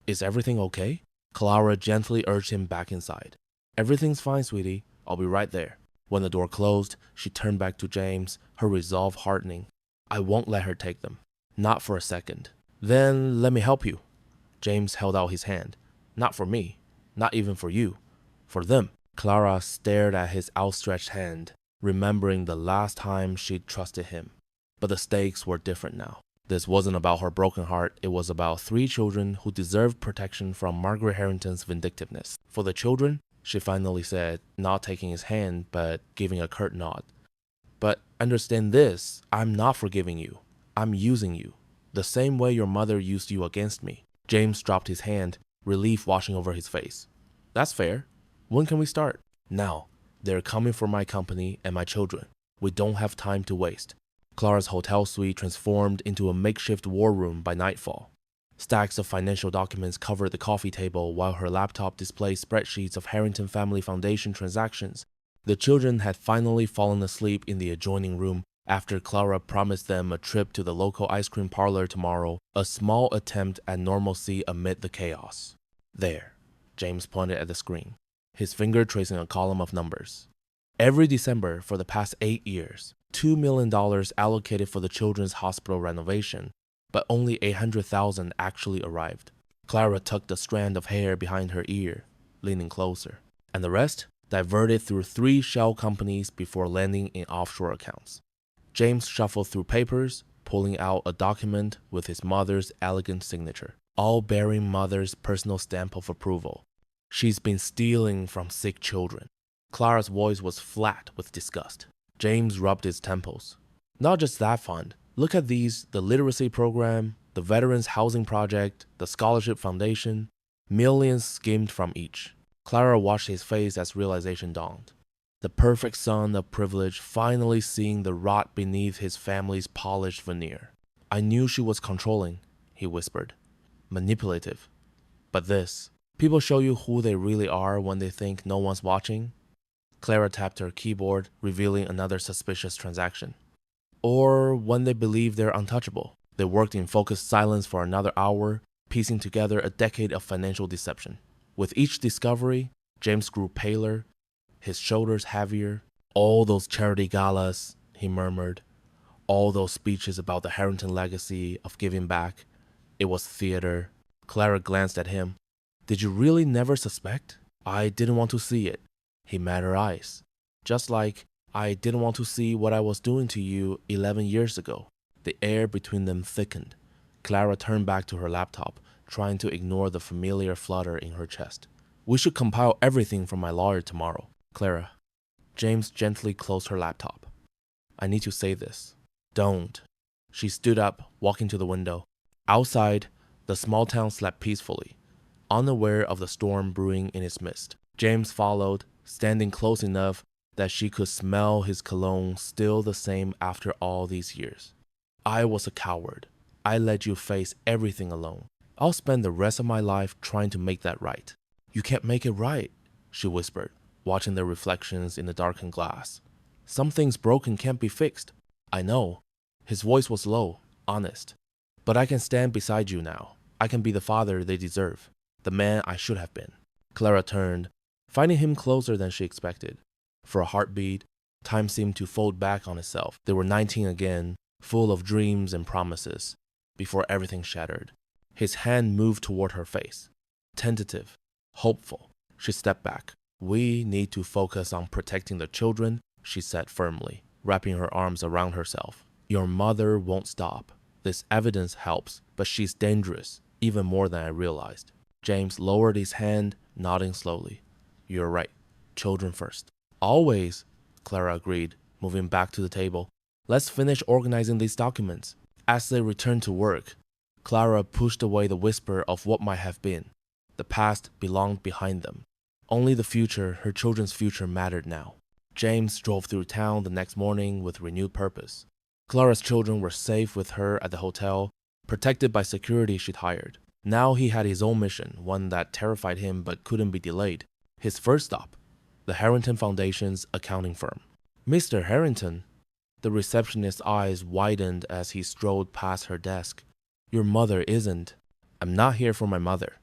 Is everything okay? Clara gently urged him back inside. Everything's fine, sweetie. I'll be right there. When the door closed, she turned back to James, her resolve hardening. I won't let her take them. Not for a second. Then let me help you. James held out his hand. Not for me. Not even for you. For them. Clara stared at his outstretched hand, remembering the last time she'd trusted him. But the stakes were different now. This wasn't about her broken heart. It was about 3 children who deserved protection from Margaret Harrington's vindictiveness. For the children, she finally said, not taking his hand, but giving a curt nod. But understand this, I'm not forgiving you. I'm using you. The same way your mother used you against me. James dropped his hand, relief washing over his face. That's fair. When can we start? Now. They're coming for my company and my children. We don't have time to waste. Clara's hotel suite transformed into a makeshift war room by nightfall. Stacks of financial documents covered the coffee table while her laptop displayed spreadsheets of Harrington Family Foundation transactions. The children had finally fallen asleep in the adjoining room after Clara promised them a trip to the local ice cream parlor tomorrow, a small attempt at normalcy amid the chaos. There, James pointed at the screen, his finger tracing a column of numbers. Every December for the past 8 years, $2 million allocated for the children's hospital renovation, but only $800,000 actually arrived. Clara tucked a strand of hair behind her ear, leaning closer. And the rest? Diverted through 3 shell companies before landing in offshore accounts. James shuffled through papers, pulling out a document with his mother's elegant signature, all bearing mother's personal stamp of approval. She's been stealing from sick children. Clara's voice was flat with disgust. James rubbed his temples. Not just that fund. Look at these, the literacy program, the Veterans Housing Project, the Scholarship Foundation. Millions skimmed from each. Clara watched his face as realization dawned. The perfect son of privilege finally seeing the rot beneath his family's polished veneer. I knew she was controlling, he whispered. Manipulative. But this, People show you who they really are when they think no one's watching. Clara tapped her keyboard, revealing another suspicious transaction. Or when they believe they're untouchable. They worked in focused silence for another hour, piecing together a decade of financial deception. With each discovery, James grew paler, his shoulders heavier. All those charity galas, he murmured. All those speeches about the Harrington legacy of giving back. It was theater. Clara glanced at him. Did you really never suspect? I didn't want to see it. He met her eyes. Just like I didn't want to see what I was doing to you 11 years ago. The air between them thickened. Clara turned back to her laptop, trying to ignore the familiar flutter in her chest. We should compile everything from my lawyer tomorrow. Clara. James gently closed her laptop. I need to say this. Don't. She stood up, walking to the window. Outside, the small town slept peacefully, unaware of the storm brewing in its midst. James followed, standing close enough that she could smell his cologne still the same after all these years. I was a coward. I let you face everything alone. I'll spend the rest of my life trying to make that right. You can't make it right, she whispered, watching their reflections in the darkened glass. Some things broken can't be fixed. I know. His voice was low, honest. But I can stand beside you now. I can be the father they deserve, the man I should have been. Clara turned, finding him closer than she expected. For a heartbeat, time seemed to fold back on itself. They were 19 again, full of dreams and promises, before everything shattered. His hand moved toward her face. Tentative, hopeful. She stepped back. We need to focus on protecting the children, she said firmly, wrapping her arms around herself. Your mother won't stop. This evidence helps, but she's dangerous, even more than I realized. James lowered his hand, nodding slowly. You're right. Children first. Always, Clara agreed, moving back to the table. Let's finish organizing these documents. As they returned to work, Clara pushed away the whisper of what might have been. The past belonged behind them. Only the future, her children's future, mattered now. James drove through town the next morning with renewed purpose. Clara's children were safe with her at the hotel, protected by security she'd hired. Now he had his own mission, one that terrified him but couldn't be delayed. His first stop, the Harrington Foundation's accounting firm. Mr. Harrington? The receptionist's eyes widened as he strode past her desk. Your mother isn't. I'm not here for my mother.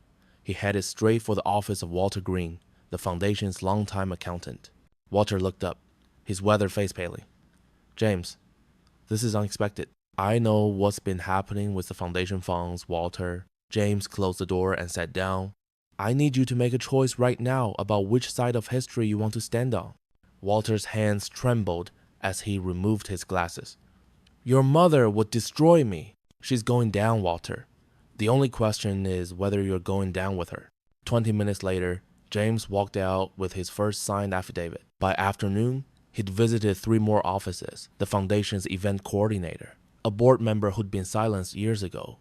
He headed straight for the office of Walter Green, the foundation's longtime accountant. Walter looked up, his weathered face paling. James, this is unexpected. I know what's been happening with the foundation funds, Walter. James closed the door and sat down. I need you to make a choice right now about which side of history you want to stand on. Walter's hands trembled as he removed his glasses. Your mother would destroy me. She's going down, Walter. The only question is whether you're going down with her. 20 minutes later, James walked out with his first signed affidavit. By afternoon, he'd visited 3 more offices, the foundation's event coordinator, a board member who'd been silenced years ago,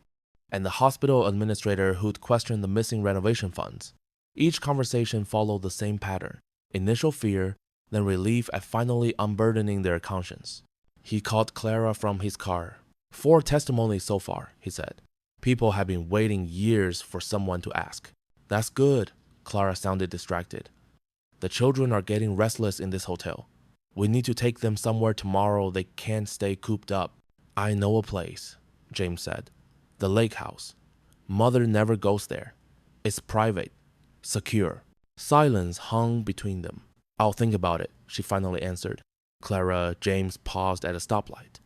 and the hospital administrator who'd questioned the missing renovation funds. Each conversation followed the same pattern: initial fear, then relief at finally unburdening their conscience. He called Clara from his car. 4 testimonies so far, he said. People have been waiting years for someone to ask. That's good, Clara sounded distracted. The children are getting restless in this hotel. We need to take them somewhere tomorrow they can't stay cooped up. I know a place, James said. The lake house. Mother never goes there. It's private, secure. Silence hung between them. I'll think about it, she finally answered. James paused at a stoplight.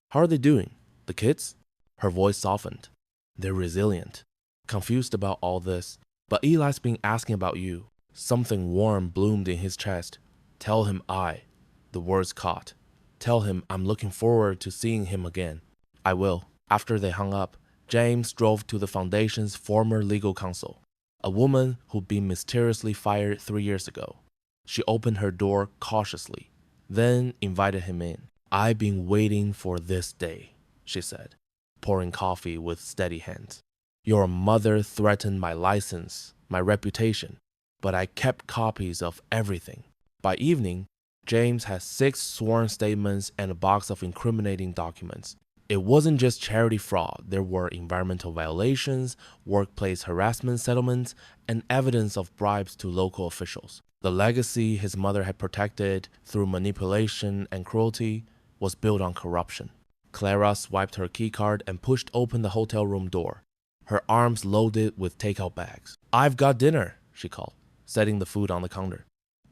How are they doing? The kids? Her voice softened. They're resilient. Confused about all this, but Eli's been asking about you. Something warm bloomed in his chest. Tell him the words caught. Tell him I'm looking forward to seeing him again. I will. After they hung up, James drove to the foundation's former legal counsel, a woman who'd been mysteriously fired 3 years ago. She opened her door cautiously, then invited him in. I've been waiting for this day, she said, pouring coffee with steady hands. Your mother threatened my license, my reputation, but I kept copies of everything. By evening, James had 6 sworn statements and a box of incriminating documents. It wasn't just charity fraud, there were environmental violations, workplace harassment settlements, and evidence of bribes to local officials. The legacy his mother had protected through manipulation and cruelty was built on corruption. Clara swiped her keycard and pushed open the hotel room door, her arms loaded with takeout bags. "I've got dinner," she called, setting the food on the counter.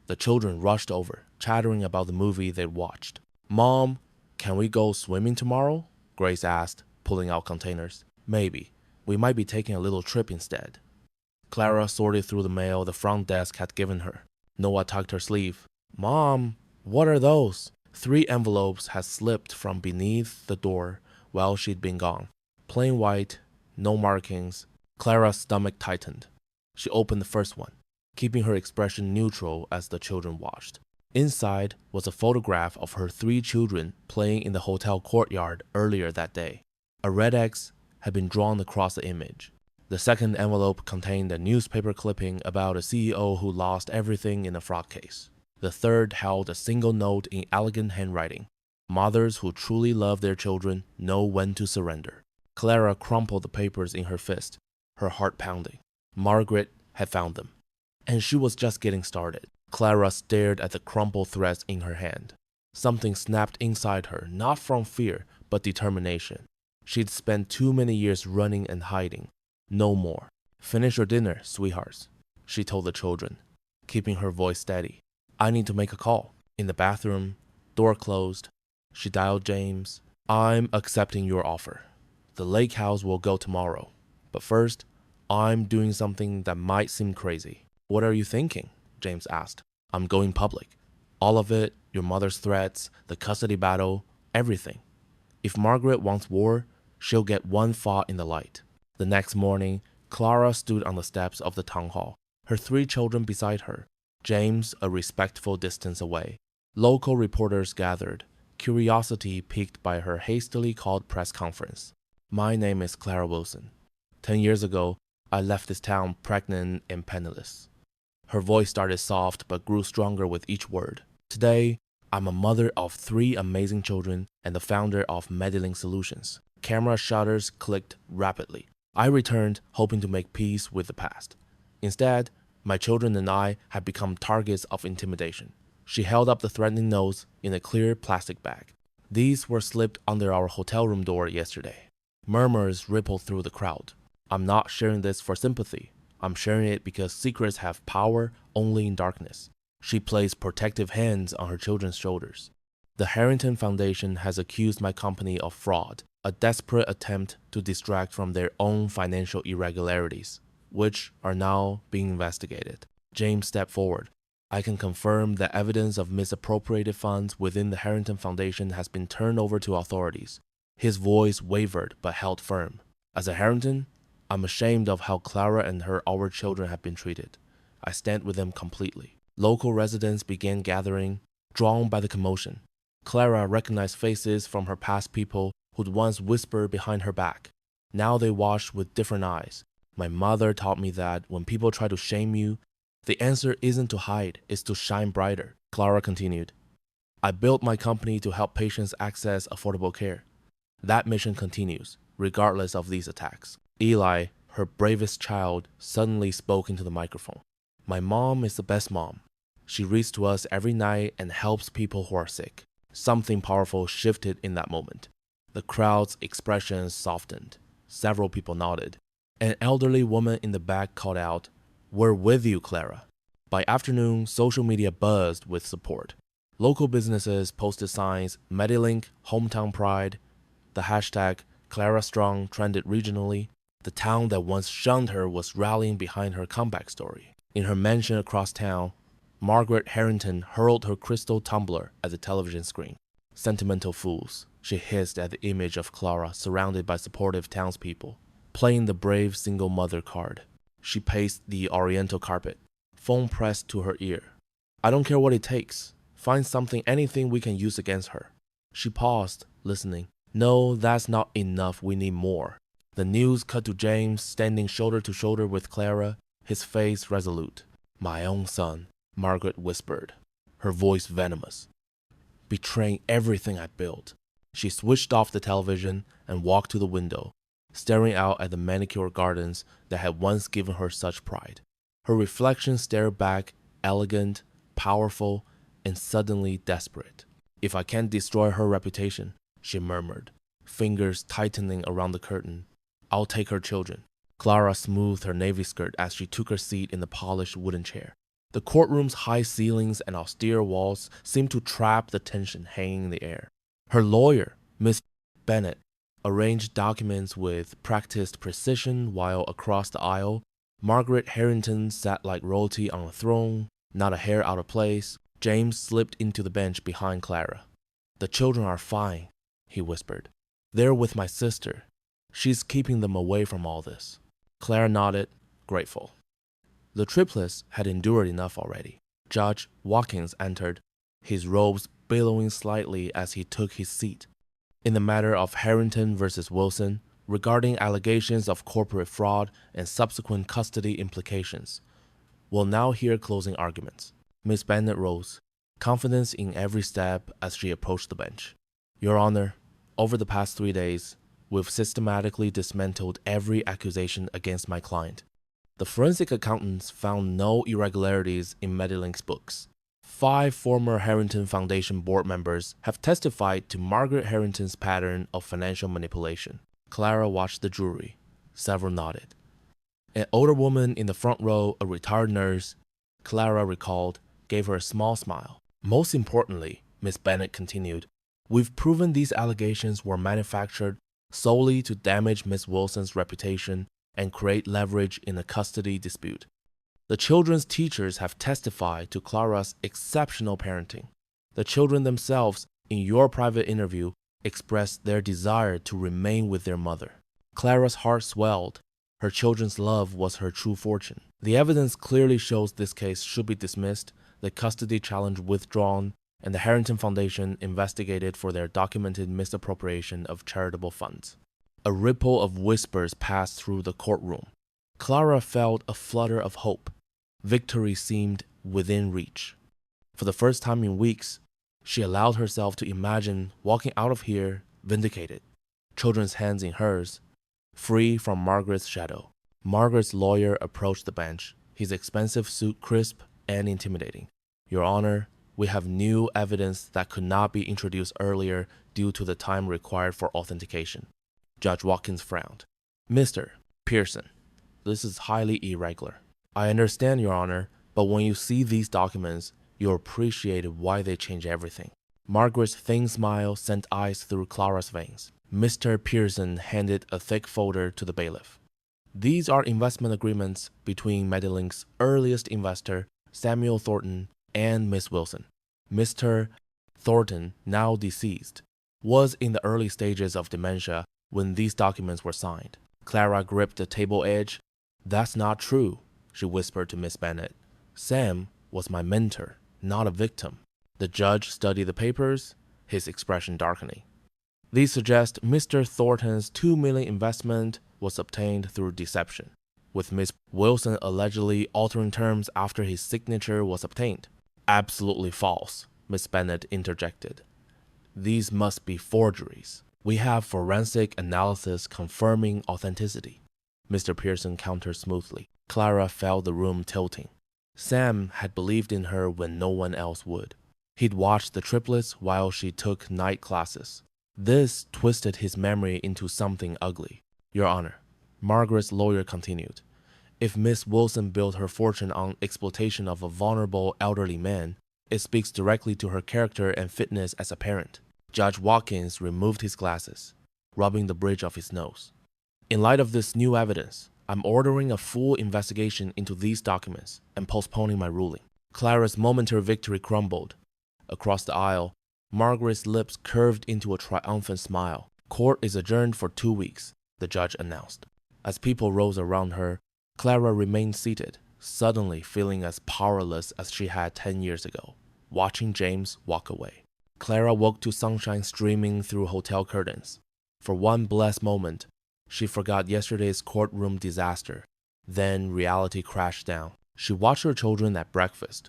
The children rushed over, chattering about the movie they'd watched. "Mom, can we go swimming tomorrow?" Grace asked, pulling out containers. "Maybe. We might be taking a little trip instead." Clara sorted through the mail the front desk had given her. Noah tugged her sleeve. "Mom, what are those?" 3 envelopes had slipped from beneath the door while she'd been gone. Plain white, no markings. Clara's stomach tightened. She opened the first one, keeping her expression neutral as the children watched. Inside was a photograph of her 3 children playing in the hotel courtyard earlier that day. A red X had been drawn across the image. The second envelope contained a newspaper clipping about a CEO who lost everything in a fraud case. The third held a single note in elegant handwriting. "Mothers who truly love their children know when to surrender." Clara crumpled the papers in her fist, her heart pounding. Margaret had found them, and she was just getting started. Clara stared at the crumpled threads in her hand. Something snapped inside her, not from fear, but determination. She'd spent too many years running and hiding. No more. "Finish your dinner, sweethearts," she told the children, keeping her voice steady. "I need to make a call." In the bathroom, door closed. She dialed James. "I'm accepting your offer. The lake house will go tomorrow. But first, I'm doing something that might seem crazy." "What are you thinking?" James asked. "I'm going public. All of it, your mother's threats, the custody battle, everything. If Margaret wants war, she'll get one fought in the light." The next morning, Clara stood on the steps of the town hall, her 3 children beside her, James a respectful distance away. Local reporters gathered, curiosity piqued by her hastily called press conference. "My name is Clara Wilson. 10 years ago, I left this town pregnant and penniless." Her voice started soft but grew stronger with each word. "Today, I'm a mother of 3 amazing children and the founder of Meddling Solutions." Camera shutters clicked rapidly. "I returned hoping to make peace with the past. Instead, my children and I have become targets of intimidation." She held up the threatening notes in a clear plastic bag. "These were slipped under our hotel room door yesterday." Murmurs rippled through the crowd. "I'm not sharing this for sympathy. I'm sharing it because secrets have power only in darkness." She placed protective hands on her children's shoulders. "The Harrington Foundation has accused my company of fraud, a desperate attempt to distract from their own financial irregularities, which are now being investigated." James stepped forward. "I can confirm that evidence of misappropriated funds within the Harrington Foundation has been turned over to authorities." His voice wavered but held firm. "As a Harrington, I'm ashamed of how Clara and our children have been treated. I stand with them completely." Local residents began gathering, drawn by the commotion. Clara recognized faces from her past, people who'd once whispered behind her back. Now they watched with different eyes. "My mother taught me that when people try to shame you, the answer isn't to hide, it's to shine brighter." Clara continued. "I built my company to help patients access affordable care. That mission continues, regardless of these attacks." Eli, her bravest child, suddenly spoke into the microphone. "My mom is the best mom. She reads to us every night and helps people who are sick." Something powerful shifted in that moment. The crowd's expressions softened. Several people nodded. An elderly woman in the back called out, "We're with you, Clara." By afternoon, social media buzzed with support. Local businesses posted signs, Medilink, Hometown Pride. The hashtag Clara Strong trended regionally. The town that once shunned her was rallying behind her comeback story. In her mansion across town, Margaret Harrington hurled her crystal tumbler at the television screen. "Sentimental fools," she hissed at the image of Clara surrounded by supportive townspeople, playing the brave single mother card. She paced the oriental carpet, phone pressed to her ear. "I don't care what it takes. Find something, anything we can use against her." She paused, listening. "No, that's not enough. We need more." The news cut to James standing shoulder to shoulder with Clara, his face resolute. "My own son," Margaret whispered, her voice venomous. "Betraying everything I built." She switched off the television and walked to the window, staring out at the manicured gardens that had once given her such pride. Her reflection stared back, elegant, powerful, and suddenly desperate. "If I can't destroy her reputation," she murmured, fingers tightening around the curtain, "I'll take her children." Clara smoothed her navy skirt as she took her seat in the polished wooden chair. The courtroom's high ceilings and austere walls seemed to trap the tension hanging in the air. Her lawyer, Miss Bennet, arranged documents with practiced precision while across the aisle, Margaret Harrington sat like royalty on a throne, not a hair out of place. James slipped into the bench behind Clara. "The children are fine," he whispered. "They're with my sister. She's keeping them away from all this." Clara nodded, grateful. The triplets had endured enough already. Judge Watkins entered, his robes billowing slightly as he took his seat. In the matter of Harrington versus Wilson, regarding allegations of corporate fraud and subsequent custody implications, we'll now hear closing arguments. Miss Bennet rose, confidence in every step as she approached the bench. "Your Honor, over the past 3 days, we've systematically dismantled every accusation against my client. The forensic accountants found no irregularities in Medelink's books. 5 former Harrington Foundation board members have testified to Margaret Harrington's pattern of financial manipulation." Clara watched the jury. Several nodded. An older woman in the front row, a retired nurse, Clara recalled, gave her a small smile. "Most importantly," Miss Bennet continued, "we've proven these allegations were manufactured solely to damage Miss Wilson's reputation and create leverage in a custody dispute. The children's teachers have testified to Clara's exceptional parenting. The children themselves, in your private interview, expressed their desire to remain with their mother." Clara's heart swelled. Her children's love was her true fortune. The evidence clearly shows this case should be dismissed, the custody challenge withdrawn, and the Harrington Foundation investigated for their documented misappropriation of charitable funds. A ripple of whispers passed through the courtroom. Clara felt a flutter of hope. Victory seemed within reach. For the first time in weeks, she allowed herself to imagine walking out of here vindicated, children's hands in hers, free from Margaret's shadow. Margaret's lawyer approached the bench, his expensive suit crisp and intimidating. "Your Honor, we have new evidence that could not be introduced earlier due to the time required for authentication." Judge Watkins frowned. "Mr. Pearson, this is highly irregular. I understand, Your Honor, but when you see these documents, you'll appreciate why they change everything." Margaret's thin smile sent ice through Clara's veins. Mr. Pearson handed a thick folder to the bailiff. "These are investment agreements between Medelink's earliest investor, Samuel Thornton, and Miss Wilson. Mr. Thornton, now deceased, was in the early stages of dementia when these documents were signed." Clara gripped the table edge. "That's not true," she whispered to Miss Bennet. "Sam was my mentor, not a victim." The judge studied the papers, his expression darkening. "These suggest Mr. Thornton's $2 million investment was obtained through deception, with Miss Wilson allegedly altering terms after his signature was obtained." "Absolutely false," Miss Bennet interjected. "These must be forgeries. We have forensic analysis confirming authenticity." Mr. Pearson countered smoothly. Clara felt the room tilting. Sam had believed in her when no one else would. He'd watched the triplets while she took night classes. This twisted his memory into something ugly. "Your Honor," Margaret's lawyer continued, "if Miss Wilson built her fortune on exploitation of a vulnerable elderly man, it speaks directly to her character and fitness as a parent." Judge Watkins removed his glasses, rubbing the bridge of his nose. "In light of this new evidence, I'm ordering a full investigation into these documents and postponing my ruling." Clara's momentary victory crumbled. Across the aisle, Margaret's lips curved into a triumphant smile. "Court is adjourned for 2 weeks," the judge announced. As people rose around her, Clara remained seated, suddenly feeling as powerless as she had 10 years ago, watching James walk away. Clara woke to sunshine streaming through hotel curtains. For one blessed moment, she forgot yesterday's courtroom disaster. Then reality crashed down. She watched her children at breakfast.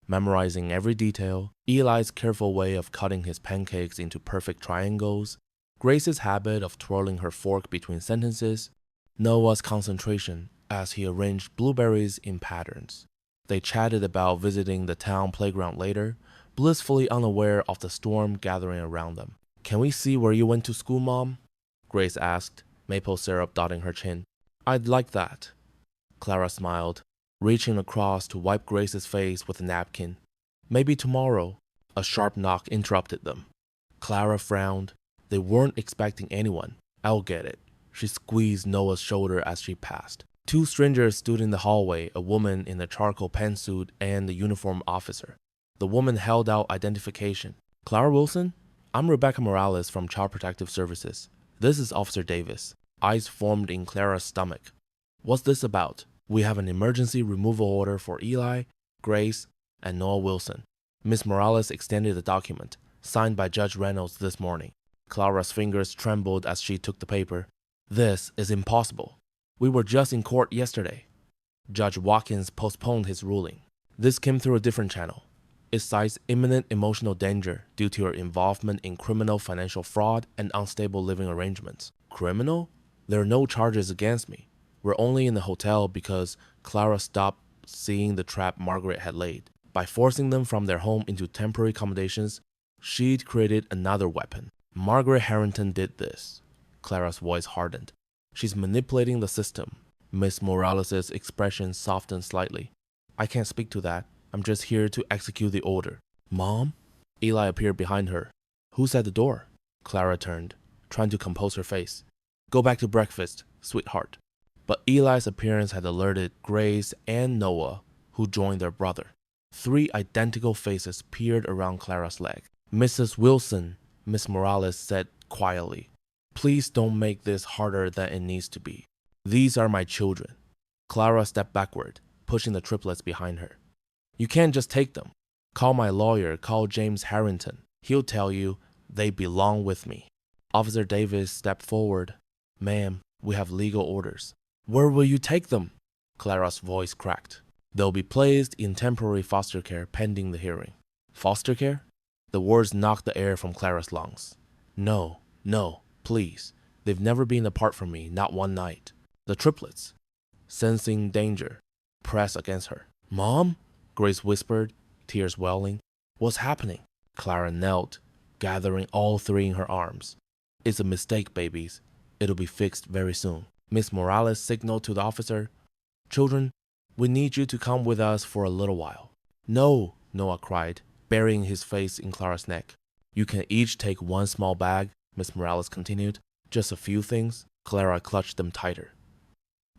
memorizing every detail, Eli's careful way of cutting his pancakes into perfect triangles, Grace's habit of twirling her fork between sentences, Noah's concentration as he arranged blueberries in patterns. They chatted about visiting the town playground later, blissfully unaware of the storm gathering around them. "Can we see where you went to school, Mom?" Grace asked, maple syrup dotting her chin. "I'd like that." Clara smiled, reaching across to wipe Grace's face with a napkin. "Maybe tomorrow." A sharp knock interrupted them. Clara frowned. They weren't expecting anyone. "I'll get it." She squeezed Noah's shoulder as she passed. Two strangers stood in the hallway, a woman in a charcoal pantsuit and the uniformed officer. The woman held out identification. "Clara Wilson? I'm Rebecca Morales from Child Protective Services. This is Officer Davis." Eyes formed in Clara's stomach. "What's this about?" "We have an emergency removal order for Eli, Grace, and Noah Wilson." Miss Morales extended the document, signed by Judge Reynolds this morning. Clara's fingers trembled as she took the paper. "This is impossible. We were just in court yesterday." Judge Watkins postponed his ruling. "This came through a different channel. It cites imminent emotional danger due to your involvement in criminal financial fraud and unstable living arrangements." "Criminal? There are no charges against me. We're only in the hotel because Clara stopped seeing the trap Margaret had laid. By forcing them from their home into temporary accommodations, she'd created another weapon. Margaret Harrington did this." Clara's voice hardened. "She's manipulating the system." Miss Morales' expression softened slightly. "I can't speak to that. I'm just here to execute the order." "Mom?" Eli appeared behind her. "Who's at the door?" Clara turned, trying to compose her face. "Go back to breakfast, sweetheart." But Eli's appearance had alerted Grace and Noah, who joined their brother. Three identical faces peered around Clara's leg. "Mrs. Wilson," Miss Morales said quietly, "please don't make this harder than it needs to be. These are my children." Clara stepped backward, pushing the triplets behind her. "You can't just take them. Call my lawyer, call James Harrington. He'll tell you they belong with me." Officer Davis stepped forward. "Ma'am, we have legal orders." "Where will you take them?" Clara's voice cracked. "They'll be placed in temporary foster care pending the hearing." "Foster care?" The words knocked the air from Clara's lungs. "No, no, please. They've never been apart from me, not one night." The triplets, sensing danger, pressed against her. "Mom?" Grace whispered, tears welling. "What's happening?" Clara knelt, gathering all three in her arms. "It's a mistake, babies. It'll be fixed very soon." Miss Morales signaled to the officer. "Children, we need you to come with us for a little while." "No," Noah cried, burying his face in Clara's neck. "You can each take one small bag," Miss Morales continued. "Just a few things." Clara clutched them tighter.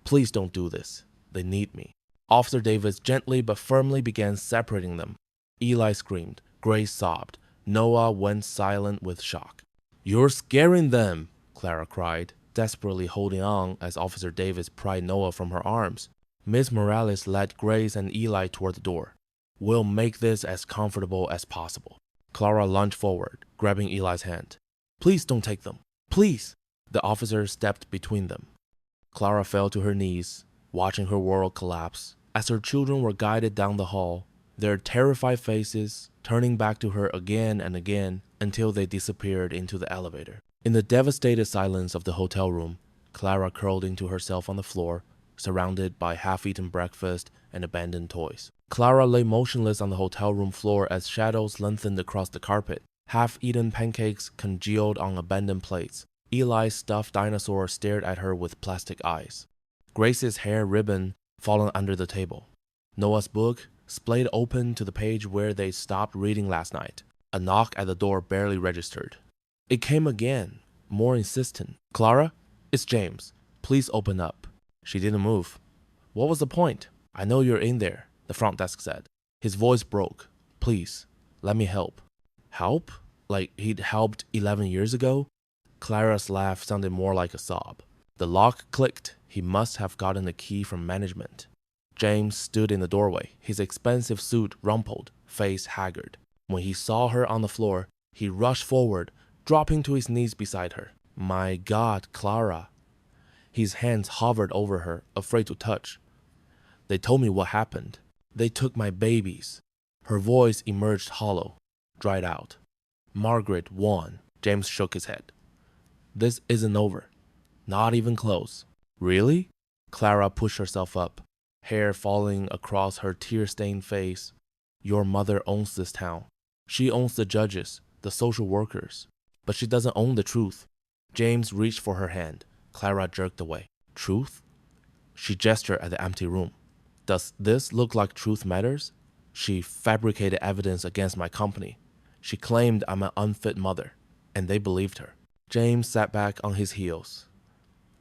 "Please don't do this. They need me." Officer Davis gently but firmly began separating them. Eli screamed. Grace sobbed. Noah went silent with shock. "You're scaring them," Clara cried, desperately holding on as Officer Davis pried Noah from her arms. Miss Morales led Grace and Eli toward the door. "We'll make this as comfortable as possible." Clara lunged forward, grabbing Eli's hand. "Please don't take them. Please." The officer stepped between them. Clara fell to her knees, watching her world collapse. As her children were guided down the hall, their terrified faces turning back to her again and again until they disappeared into the elevator. In the devastated silence of the hotel room, Clara curled into herself on the floor, surrounded by half-eaten breakfast and abandoned toys. Clara lay motionless on the hotel room floor as shadows lengthened across the carpet. Half-eaten pancakes congealed on abandoned plates. Eli's stuffed dinosaur stared at her with plastic eyes. Grace's hair ribbon fallen under the table. Noah's book splayed open to the page where they stopped reading last night. A knock at the door barely registered. It came again, more insistent. "Clara, it's James. Please open up." She didn't move. "What was the point?" "I know you're in there," the front desk said. His voice broke. "Please, let me help." "Help? Like he'd helped 11 years ago?" Clara's laugh sounded more like a sob. The lock clicked. He must have gotten the key from management. James stood in the doorway, his expensive suit rumpled, face haggard. When he saw her on the floor, he rushed forward, dropping to his knees beside her. "My God, Clara." His hands hovered over her, afraid to touch. "They told me what happened. They took my babies." Her voice emerged hollow, dried out. Margaret won. James shook his head. This isn't over. Not even close. Really? Clara pushed herself up, hair falling across her tear-stained face. Your mother owns this town. She owns the judges, the social workers. But she doesn't own the truth. James reached for her hand. Clara jerked away. Truth? She gestured at the empty room. Does this look like truth matters? She fabricated evidence against my company. She claimed I'm an unfit mother, and they believed her. James sat back on his heels.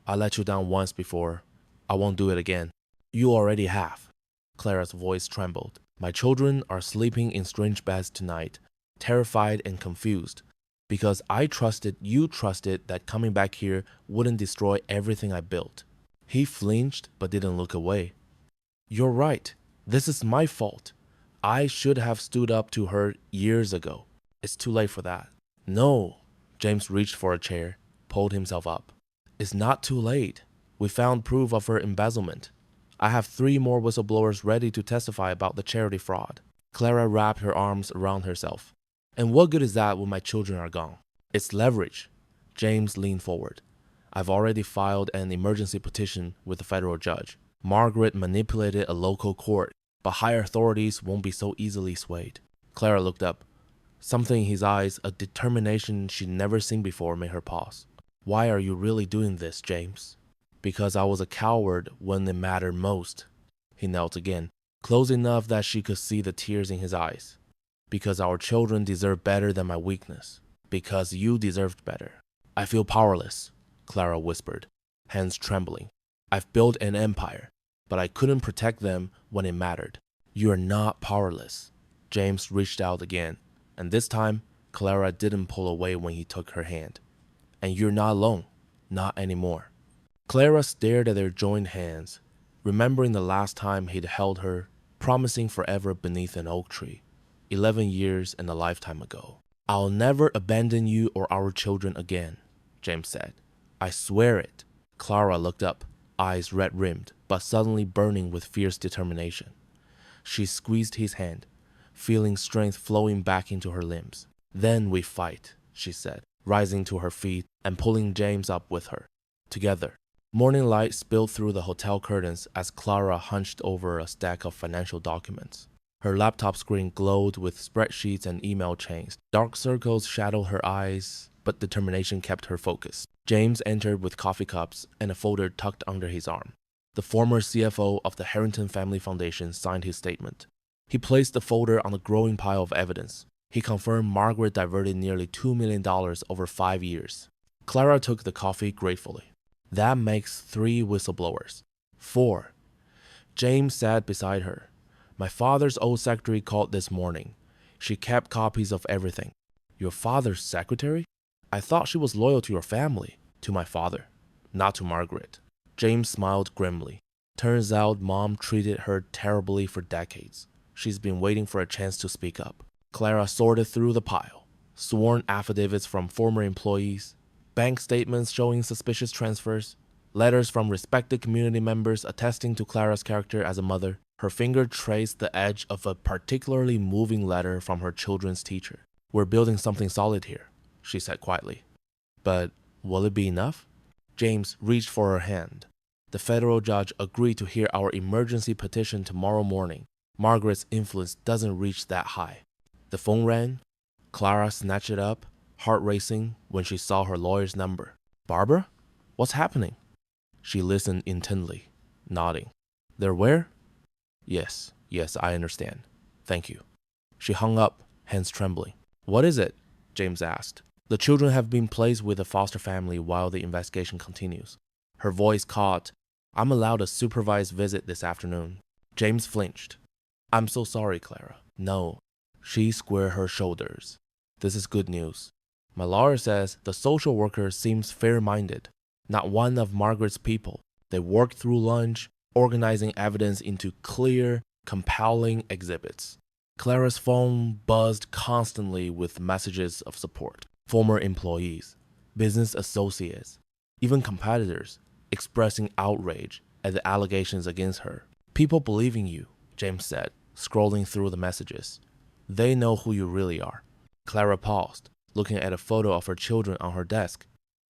I let you down once before. I won't do it again. You already have. Clara's voice trembled. My children are sleeping in strange beds tonight, terrified and confused, because I trusted you trusted that coming back here wouldn't destroy everything I built. He flinched but didn't look away. You're right. This is my fault. I should have stood up to her years ago. It's too late for that. No. James reached for a chair, pulled himself up. It's not too late. We found proof of her embezzlement. I have 3 more whistleblowers ready to testify about the charity fraud. Clara wrapped her arms around herself. And what good is that when my children are gone? It's leverage. James leaned forward. I've already filed an emergency petition with the federal judge. Margaret manipulated a local court, but higher authorities won't be so easily swayed. Clara looked up. Something in his eyes, a determination she'd never seen before, made her pause. Why are you really doing this, James? Because I was a coward when it mattered most. He knelt again, close enough that she could see the tears in his eyes. Because our children deserve better than my weakness. Because you deserved better. I feel powerless, Clara whispered, hands trembling. I've built an empire, but I couldn't protect them when it mattered. You are not powerless. James reached out again, and this time, Clara didn't pull away when he took her hand. And you're not alone. Not anymore. Clara stared at their joined hands, remembering the last time he'd held her, promising forever beneath an oak tree. 11 years and a lifetime ago. I'll never abandon you or our children again, James said. I swear it. Clara looked up, eyes red-rimmed, but suddenly burning with fierce determination. She squeezed his hand, feeling strength flowing back into her limbs. Then we fight, she said, rising to her feet and pulling James up with her. Together. Morning light spilled through the hotel curtains as Clara hunched over a stack of financial documents. Her laptop screen glowed with spreadsheets and email chains. Dark circles shadowed her eyes, but determination kept her focused. James entered with coffee cups and a folder tucked under his arm. The former CFO of the Harrington Family Foundation signed his statement. He placed the folder on a growing pile of evidence. He confirmed Margaret diverted nearly $2 million over 5 years. Clara took the coffee gratefully. That makes 3 whistleblowers. 4. James sat beside her. My father's old secretary called this morning. She kept copies of everything. Your father's secretary? I thought she was loyal to your family, to my father, not to Margaret. James smiled grimly. Turns out Mom treated her terribly for decades. She's been waiting for a chance to speak up. Clara sorted through the pile. Sworn affidavits from former employees, bank statements showing suspicious transfers, letters from respected community members attesting to Clara's character as a mother. Her finger traced the edge of a particularly moving letter from her children's teacher. We're building something solid here, she said quietly. But will it be enough? James reached for her hand. The federal judge agreed to hear our emergency petition tomorrow morning. Margaret's influence doesn't reach that high. The phone rang. Clara snatched it up, heart racing when she saw her lawyer's number. Barbara? What's happening? She listened intently, nodding. They're where? Yes, I understand. Thank you. She hung up, hands trembling. What is it? James asked. The children have been placed with a foster family while the investigation continues. Her voice caught. I'm allowed a supervised visit this afternoon. James flinched. I'm so sorry, Clara. No. She squared her shoulders. This is good news. My lawyer says the social worker seems fair-minded. Not one of Margaret's people. They worked through lunch, organizing evidence into clear, compelling exhibits. Clara's phone buzzed constantly with messages of support. Former employees, business associates, even competitors expressing outrage at the allegations against her. People believe in you, James said, scrolling through the messages. They know who you really are. Clara paused, looking at a photo of her children on her desk.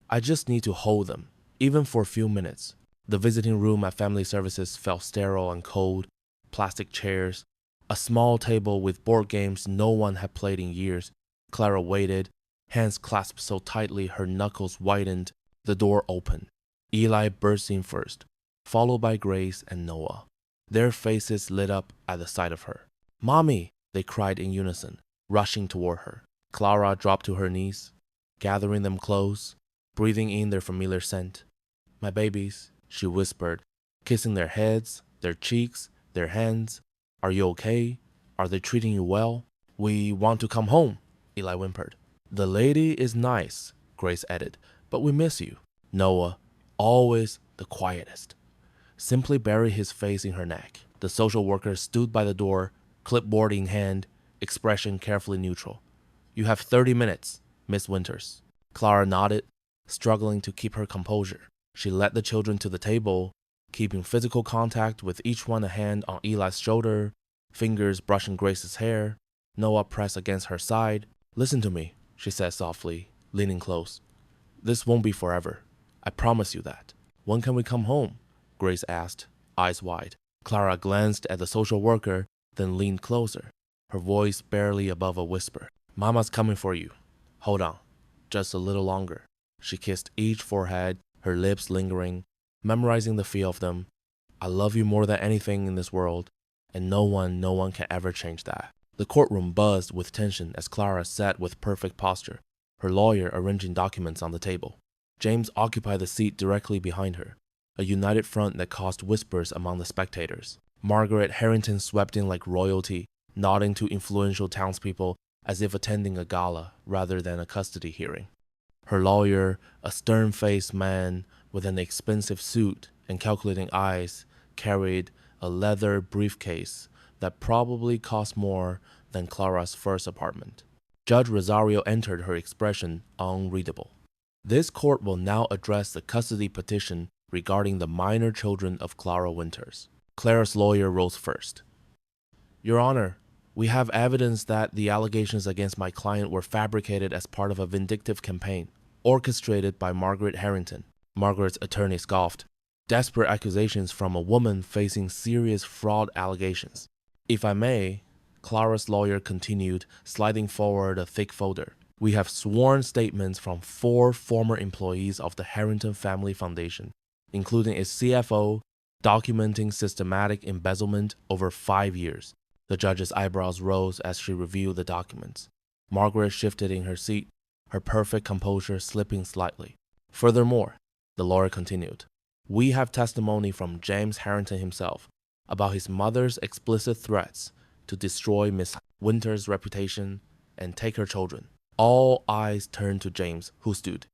I just need to hold them, even for a few minutes. The visiting room at family services felt sterile and cold. Plastic chairs, a small table with board games no one had played in years. Clara waited, hands clasped so tightly her knuckles whitened. The door opened. Eli burst in first, followed by Grace and Noah. Their faces lit up at the sight of her. Mommy, they cried in unison, rushing toward her. Clara dropped to her knees, gathering them close, breathing in their familiar scent. My babies, she whispered, kissing their heads, their cheeks, their hands. Are you okay? Are they treating you well? We want to come home, Eli whimpered. The lady is nice, Grace added, but we miss you. Noah, always the quietest, simply buried his face in her neck. The social worker stood by the door, clipboard in hand, expression carefully neutral. You have 30 minutes, Miss Winters. Clara nodded, struggling to keep her composure. She led the children to the table, keeping physical contact with each one, a hand on Eli's shoulder, fingers brushing Grace's hair. Noah pressed against her side. Listen to me, she said softly, leaning close. This won't be forever. I promise you that. When can we come home? Grace asked, eyes wide. Clara glanced at the social worker, then leaned closer, her voice barely above a whisper. Mama's coming for you. Hold on, just a little longer. She kissed each forehead, her lips lingering, memorizing the feel of them. I love you more than anything in this world, and no one can ever change that. The courtroom buzzed with tension as Clara sat with perfect posture, her lawyer arranging documents on the table. James occupied the seat directly behind her, a united front that caused whispers among the spectators. Margaret Harrington swept in like royalty, nodding to influential townspeople as if attending a gala rather than a custody hearing. Her lawyer, a stern-faced man with an expensive suit and calculating eyes, carried a leather briefcase that probably cost more than Clara's first apartment. Judge Rosario entered, her expression unreadable. This court will now address the custody petition regarding the minor children of Clara Winters. Clara's lawyer rose first. Your Honor, we have evidence that the allegations against my client were fabricated as part of a vindictive campaign, orchestrated by Margaret Harrington. Margaret's attorney scoffed. Desperate accusations from a woman facing serious fraud allegations. If I may, Clara's lawyer continued, sliding forward a thick folder. We have sworn statements from 4 former employees of the Harrington Family Foundation, including its CFO, documenting systematic embezzlement over 5 years. The judge's eyebrows rose as she reviewed the documents. Margaret shifted in her seat, her perfect composure slipping slightly. Furthermore, the lawyer continued, we have testimony from James Harrington himself about his mother's explicit threats to destroy Miss Winters' reputation and take her children. All eyes turned to James, who stood.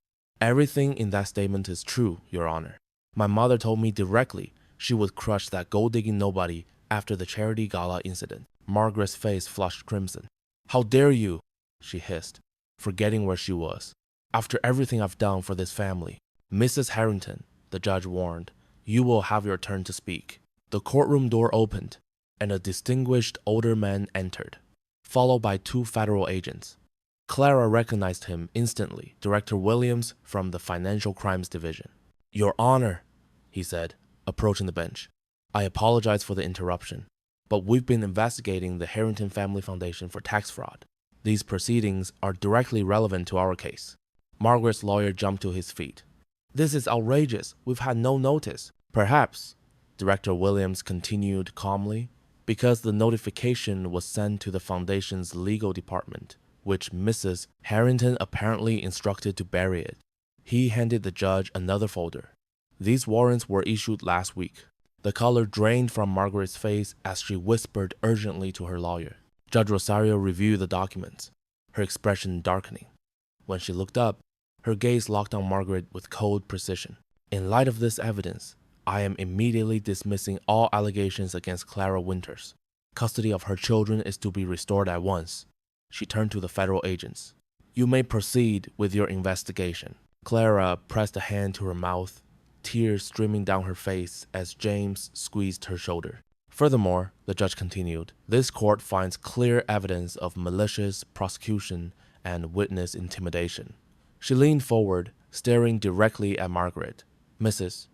Everything in that statement is true, Your Honor. My mother told me directly she would crush that gold-digging nobody after the charity gala incident. Margaret's face flushed crimson. How dare you, she hissed, forgetting where she was. After everything I've done for this family. Mrs. Harrington, the judge warned, you will have your turn to speak. The courtroom door opened, and a distinguished older man entered, followed by 2 federal agents. Clara recognized him instantly, Director Williams from the Financial Crimes Division. Your Honor, he said, approaching the bench. I apologize for the interruption, but we've been investigating the Harrington Family Foundation for tax fraud. These proceedings are directly relevant to our case. Margaret's lawyer jumped to his feet. This is outrageous. We've had no notice. Perhaps, Director Williams continued calmly, because the notification was sent to the foundation's legal department, which Mrs. Harrington apparently instructed to bury it. He handed the judge another folder. These warrants were issued last week. The color drained from Margaret's face as she whispered urgently to her lawyer. Judge Rosario reviewed the documents, her expression darkening. When she looked up, her gaze locked on Margaret with cold precision. In light of this evidence, I am immediately dismissing all allegations against Clara Winters. Custody of her children is to be restored at once. She turned to the federal agents. You may proceed with your investigation. Clara pressed a hand to her mouth, tears streaming down her face as James squeezed her shoulder. Furthermore, the judge continued, this court finds clear evidence of malicious prosecution and witness intimidation. She leaned forward, staring directly at Margaret. Mrs.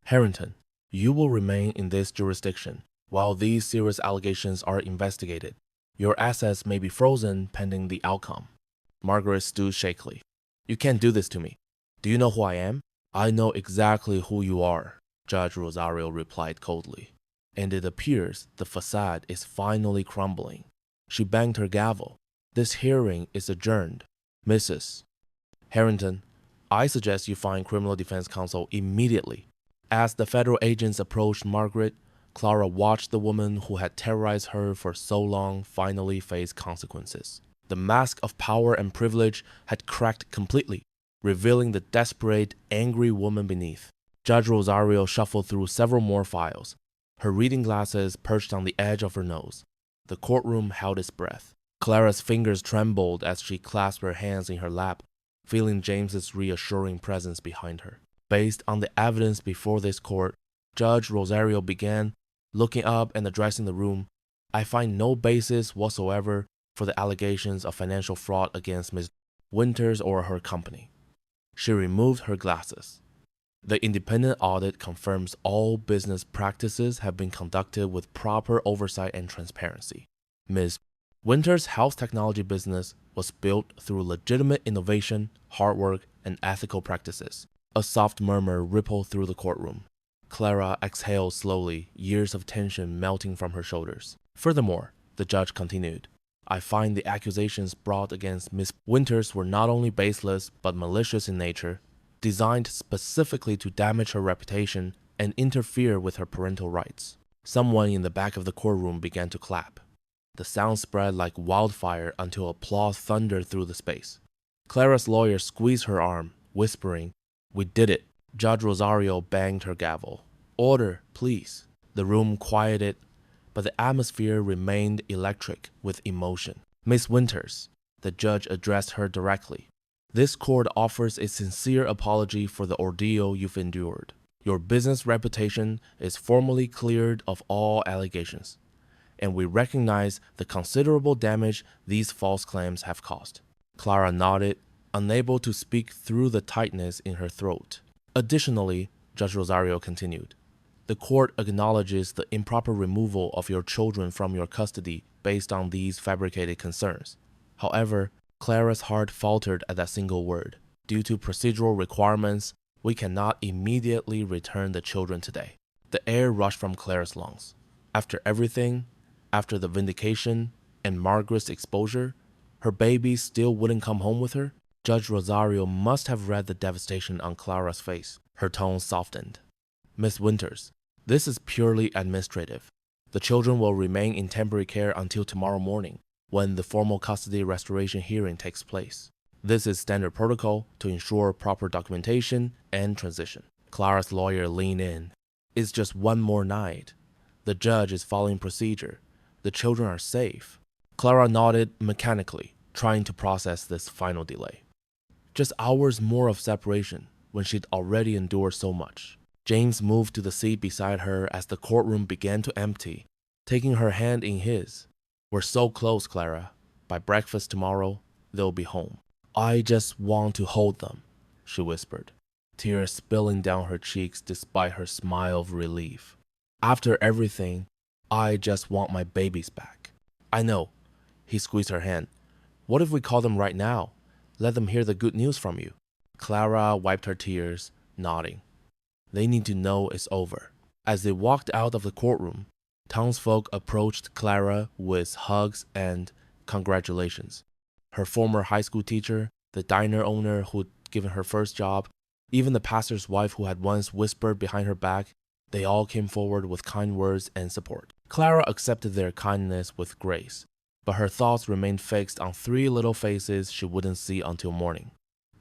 Harrington, you will remain in this jurisdiction while these serious allegations are investigated. Your assets may be frozen pending the outcome. Margaret stood shakily. You can't do this to me. Do you know who I am? I know exactly who you are, Judge Rosario replied coldly. And it appears the facade is finally crumbling. She banged her gavel. This hearing is adjourned. Mrs. Harrington, I suggest you find criminal defense counsel immediately. As the federal agents approached Margaret, Clara watched the woman who had terrorized her for so long finally face consequences. The mask of power and privilege had cracked completely, revealing the desperate, angry woman beneath. Judge Rosario shuffled through several more files, her reading glasses perched on the edge of her nose. The courtroom held its breath. Clara's fingers trembled as she clasped her hands in her lap, feeling James's reassuring presence behind her. Based on the evidence before this court, Judge Rosario began, looking up and addressing the room. I find no basis whatsoever for the allegations of financial fraud against Ms. Winters or her company. She removed her glasses. The independent audit confirms all business practices have been conducted with proper oversight and transparency. Ms. Winters' health technology business was built through legitimate innovation, hard work, and ethical practices. A soft murmur rippled through the courtroom. Clara exhaled slowly, years of tension melting from her shoulders. Furthermore, the judge continued, I find the accusations brought against Miss Winters were not only baseless but malicious in nature, designed specifically to damage her reputation and interfere with her parental rights. Someone in the back of the courtroom began to clap. The sound spread like wildfire until applause thundered through the space. Clara's lawyer squeezed her arm, whispering, We did it. Judge Rosario banged her gavel. Order, please. The room quieted, but the atmosphere remained electric with emotion. Miss Winters, the judge addressed her directly. This court offers a sincere apology for the ordeal you've endured. Your business reputation is formally cleared of all allegations, and we recognize the considerable damage these false claims have caused. Clara nodded, unable to speak through the tightness in her throat. Additionally, Judge Rosario continued, the court acknowledges the improper removal of your children from your custody based on these fabricated concerns. However, Clara's heart faltered at that single word. Due to procedural requirements, we cannot immediately return the children today. The air rushed from Clara's lungs. After everything, after the vindication and Margaret's exposure, her baby still wouldn't come home with her? Judge Rosario must have read the devastation on Clara's face. Her tone softened. Miss Winters, this is purely administrative. The children will remain in temporary care until tomorrow morning, when the formal custody restoration hearing takes place. This is standard protocol to ensure proper documentation and transition. Clara's lawyer leaned in. It's just one more night. The judge is following procedure. The children are safe. Clara nodded mechanically, trying to process this final delay. Just hours more of separation when she'd already endured so much. James moved to the seat beside her as the courtroom began to empty, taking her hand in his. We're so close, Clara. By breakfast tomorrow, they'll be home. I just want to hold them, she whispered, tears spilling down her cheeks despite her smile of relief. After everything, I just want my babies back. I know. He squeezed her hand. What if we call them right now? Let them hear the good news from you. Clara wiped her tears, nodding. They need to know it's over. As they walked out of the courtroom, townsfolk approached Clara with hugs and congratulations. Her former high school teacher, the diner owner who'd given her first job, even the pastor's wife who had once whispered behind her back, they all came forward with kind words and support. Clara accepted their kindness with grace, but her thoughts remained fixed on three little faces she wouldn't see until morning.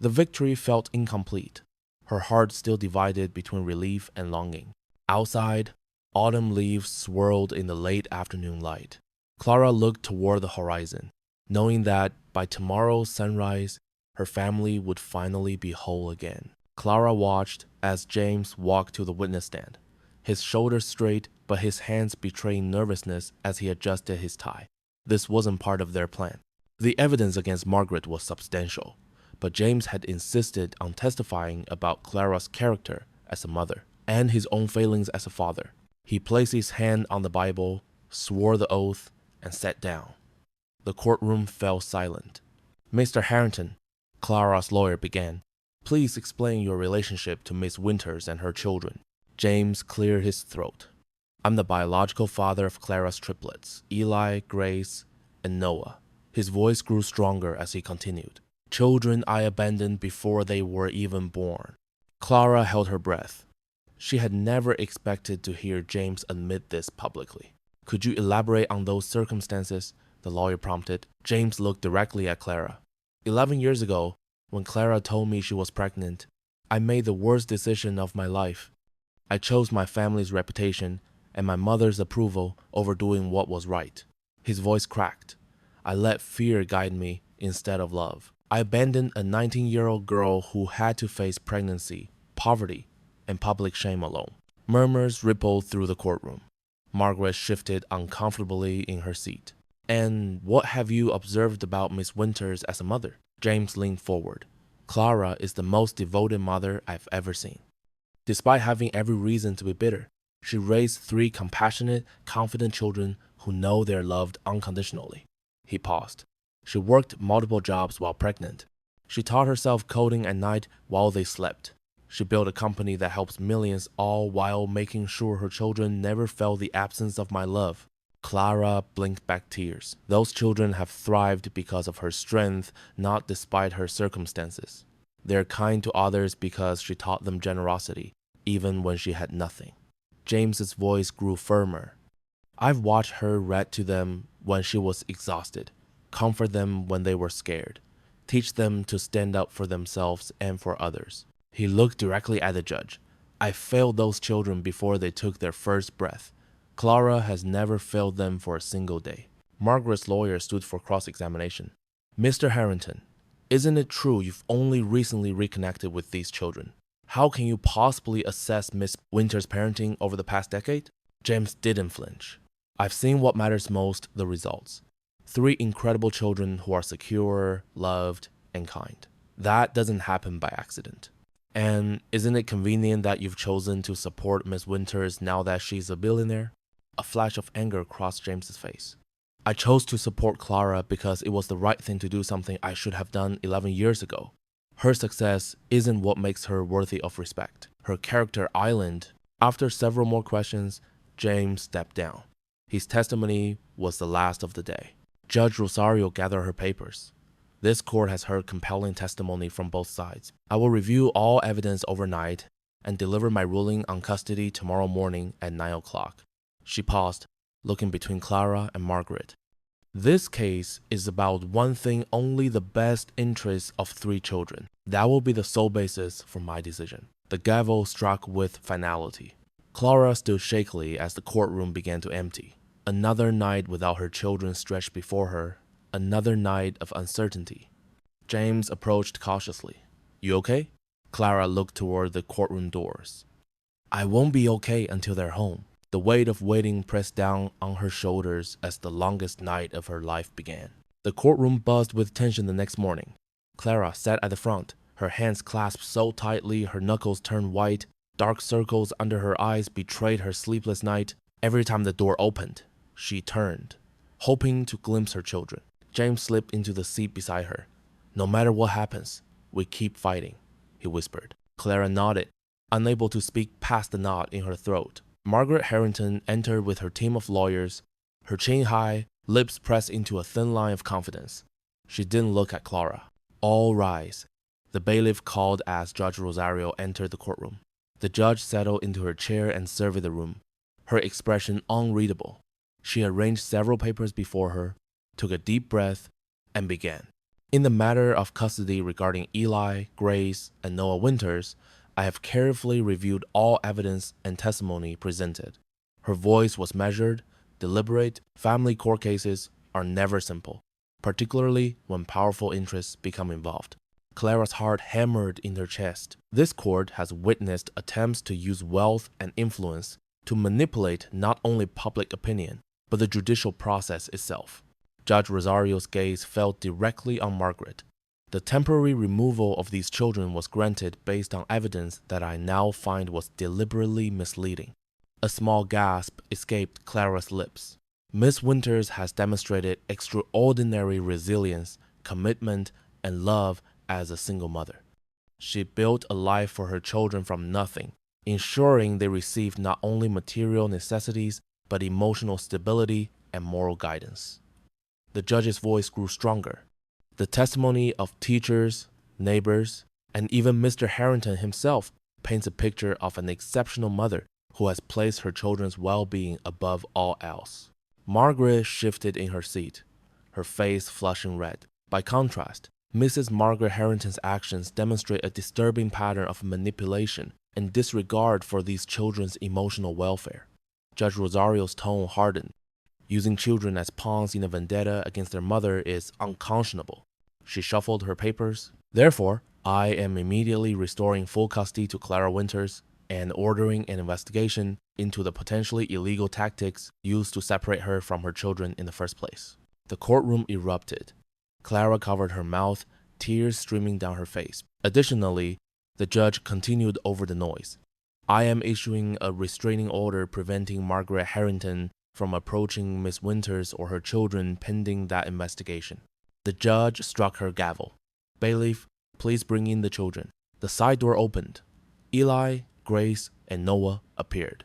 The victory felt incomplete, her heart still divided between relief and longing. Outside, autumn leaves swirled in the late afternoon light. Clara looked toward the horizon, knowing that by tomorrow's sunrise, her family would finally be whole again. Clara watched as James walked to the witness stand. his shoulders straight, but his hands betraying nervousness as he adjusted his tie. This wasn't part of their plan. The evidence against Margaret was substantial, but James had insisted on testifying about Clara's character as a mother and his own failings as a father. He placed his hand on the Bible, swore the oath, and sat down. The courtroom fell silent. "Mr. Harrington," Clara's lawyer began, "please explain your relationship to Miss Winters and her children." James cleared his throat. "I'm the biological father of Clara's triplets, Eli, Grace, and Noah." His voice grew stronger as he continued. "Children I abandoned before they were even born." Clara held her breath. She had never expected to hear James admit this publicly. "Could you elaborate on those circumstances?" the lawyer prompted. James looked directly at Clara. 11 years ago, when Clara told me she was pregnant, I made the worst decision of my life. I chose my family's reputation and my mother's approval over doing what was right." His voice cracked. "I let fear guide me instead of love. I abandoned a 19-year-old girl who had to face pregnancy, poverty, and public shame alone." Murmurs rippled through the courtroom. Margaret shifted uncomfortably in her seat. "And what have you observed about Miss Winters as a mother?" James leaned forward. "Clara is the most devoted mother I've ever seen. Despite having every reason to be bitter, she raised 3 compassionate, confident children who know they're loved unconditionally." He paused. "She worked multiple jobs while pregnant. She taught herself coding at night while they slept. She built a company that helps millions, all while making sure her children never felt the absence of my love." Clara blinked back tears. "Those children have thrived because of her strength, not despite her circumstances. They're kind to others because she taught them generosity, even when she had nothing." James's voice grew firmer. "I've watched her read to them when she was exhausted, comfort them when they were scared, teach them to stand up for themselves and for others." He looked directly at the judge. "I failed those children before they took their first breath. Clara has never failed them for a single day." Margaret's lawyer stood for cross-examination. "Mr. Harrington, isn't it true you've only recently reconnected with these children? How can you possibly assess Miss Winters' parenting over the past decade?" James didn't flinch. "I've seen what matters most, the results. 3 incredible children who are secure, loved, and kind. That doesn't happen by accident. And isn't it convenient that you've chosen to support Miss Winters now that she's a billionaire?" A flash of anger crossed James's face. "I chose to support Clara because it was the right thing to do, something I should have done 11 years ago. Her success isn't what makes her worthy of respect. Her character island." After several more questions, James stepped down. His testimony was the last of the day. Judge Rosario gathered her papers. "This court has heard compelling testimony from both sides. I will review all evidence overnight and deliver my ruling on custody tomorrow morning at 9 o'clock. She paused, looking between Clara and Margaret. "This case is about one thing only: the best interests of 3 children. That will be the sole basis for my decision." The gavel struck with finality. Clara stood shakily as the courtroom began to empty. Another night without her children stretched before her. Another night of uncertainty. James approached cautiously. "You okay?" Clara looked toward the courtroom doors. "I won't be okay until they're home." The weight of waiting pressed down on her shoulders as the longest night of her life began. The courtroom buzzed with tension the next morning. Clara sat at the front, her hands clasped so tightly her knuckles turned white. Dark circles under her eyes betrayed her sleepless night. Every time the door opened, she turned, hoping to glimpse her children. James slipped into the seat beside her. "No matter what happens, we keep fighting," he whispered. Clara nodded, unable to speak past the knot in her throat. Margaret Harrington entered with her team of lawyers, her chin high, lips pressed into a thin line of confidence. She didn't look at Clara. "All rise," the bailiff called as Judge Rosario entered the courtroom. The judge settled into her chair and surveyed the room, her expression unreadable. She arranged several papers before her, took a deep breath, and began. "In the matter of custody regarding Eli, Grace, and Noah Winters, I have carefully reviewed all evidence and testimony presented." Her voice was measured, deliberate. Family court cases are never simple, particularly when powerful interests become involved. Clara's heart hammered in her chest. This court has witnessed attempts to use wealth and influence to manipulate not only public opinion, but the judicial process itself. Judge Rosario's gaze fell directly on Margaret. The temporary removal of these children was granted based on evidence that I now find was deliberately misleading. A small gasp escaped Clara's lips. Miss Winters has demonstrated extraordinary resilience, commitment, and love as a single mother. She built a life for her children from nothing, ensuring they received not only material necessities, but emotional stability and moral guidance. The judge's voice grew stronger. The testimony of teachers, neighbors, and even Mr. Harrington himself paints a picture of an exceptional mother who has placed her children's well-being above all else. Margaret shifted in her seat, her face flushing red. By contrast, Mrs. Margaret Harrington's actions demonstrate a disturbing pattern of manipulation and disregard for these children's emotional welfare. Judge Rosario's tone hardened. Using children as pawns in a vendetta against their mother is unconscionable. She shuffled her papers. Therefore, I am immediately restoring full custody to Clara Winters and ordering an investigation into the potentially illegal tactics used to separate her from her children in the first place. The courtroom erupted. Clara covered her mouth, tears streaming down her face. Additionally, the judge continued over the noise. I am issuing a restraining order preventing Margaret Harrington from approaching Miss Winters or her children pending that investigation. The judge struck her gavel. Bailiff, please bring in the children. The side door opened. Eli, Grace, and Noah appeared,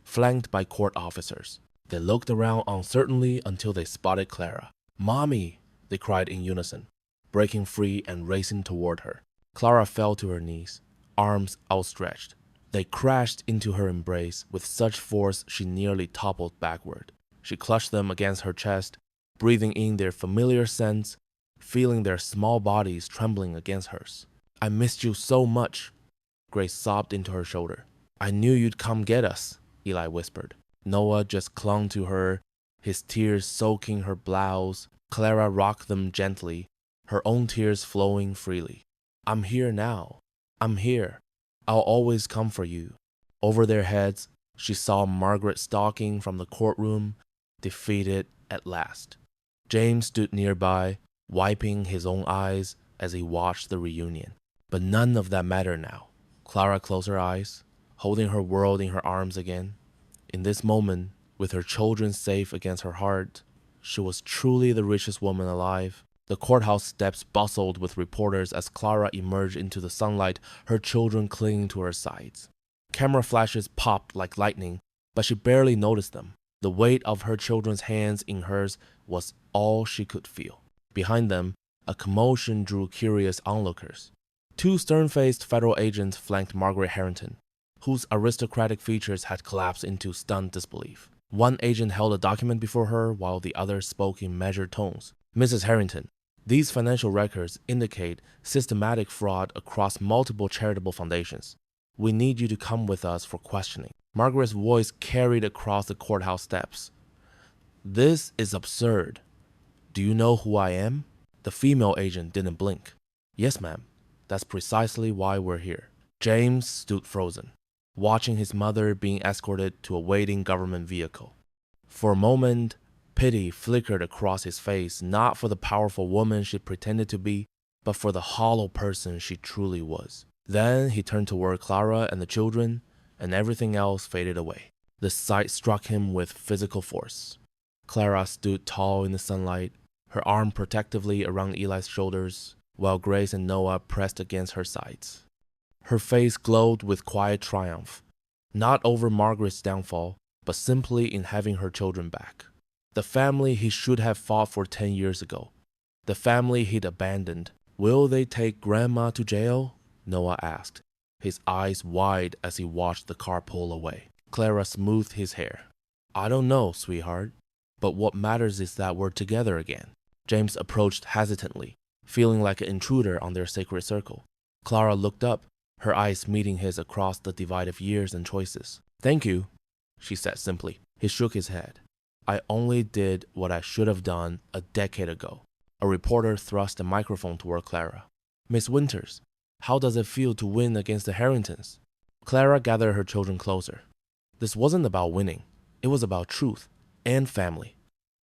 flanked by court officers. They looked around uncertainly until they spotted Clara. "Mommy!" they cried in unison, breaking free and racing toward her. Clara fell to her knees, arms outstretched. They crashed into her embrace with such force she nearly toppled backward. She clutched them against her chest, breathing in their familiar scents, feeling their small bodies trembling against hers. "I missed you so much," Grace sobbed into her shoulder. "I knew you'd come get us," Eli whispered. Noah just clung to her, his tears soaking her blouse. Clara rocked them gently, her own tears flowing freely. "I'm here now. I'm here. I'll always come for you." Over their heads, she saw Margaret stalking from the courtroom, defeated at last. James stood nearby, wiping his own eyes as he watched the reunion. But none of that mattered now. Clara closed her eyes, holding her world in her arms again. In this moment, with her children safe against her heart, she was truly the richest woman alive. The courthouse steps bustled with reporters as Clara emerged into the sunlight, her children clinging to her sides. Camera flashes popped like lightning, but she barely noticed them. The weight of her children's hands in hers was all she could feel. Behind them, a commotion drew curious onlookers. Two stern-faced federal agents flanked Margaret Harrington, whose aristocratic features had collapsed into stunned disbelief. One agent held a document before her while the other spoke in measured tones. "Mrs. Harrington, these financial records indicate systematic fraud across multiple charitable foundations. We need you to come with us for questioning." Margaret's voice carried across the courthouse steps. "This is absurd. Do you know who I am?" The female agent didn't blink. "Yes, ma'am. That's precisely why we're here." James stood frozen, watching his mother being escorted to a waiting government vehicle. For a moment, pity flickered across his face, not for the powerful woman she pretended to be, but for the hollow person she truly was. Then he turned toward Clara and the children, and everything else faded away. The sight struck him with physical force. Clara stood tall in the sunlight, her arm protectively around Eli's shoulders, while Grace and Noah pressed against her sides. Her face glowed with quiet triumph, not over Margaret's downfall, but simply in having her children back. The family he should have fought for 10 years ago. The family he'd abandoned. "Will they take Grandma to jail?" Noah asked, his eyes wide as he watched the car pull away. Clara smoothed his hair. "I don't know, sweetheart, but what matters is that we're together again." James approached hesitantly, feeling like an intruder on their sacred circle. Clara looked up, her eyes meeting his across the divide of years and choices. "Thank you," she said simply. He shook his head. "I only did what I should have done a decade ago." A reporter thrust a microphone toward Clara. "Miss Winters, how does it feel to win against the Harringtons?" Clara gathered her children closer. This wasn't about winning. It was about truth and family.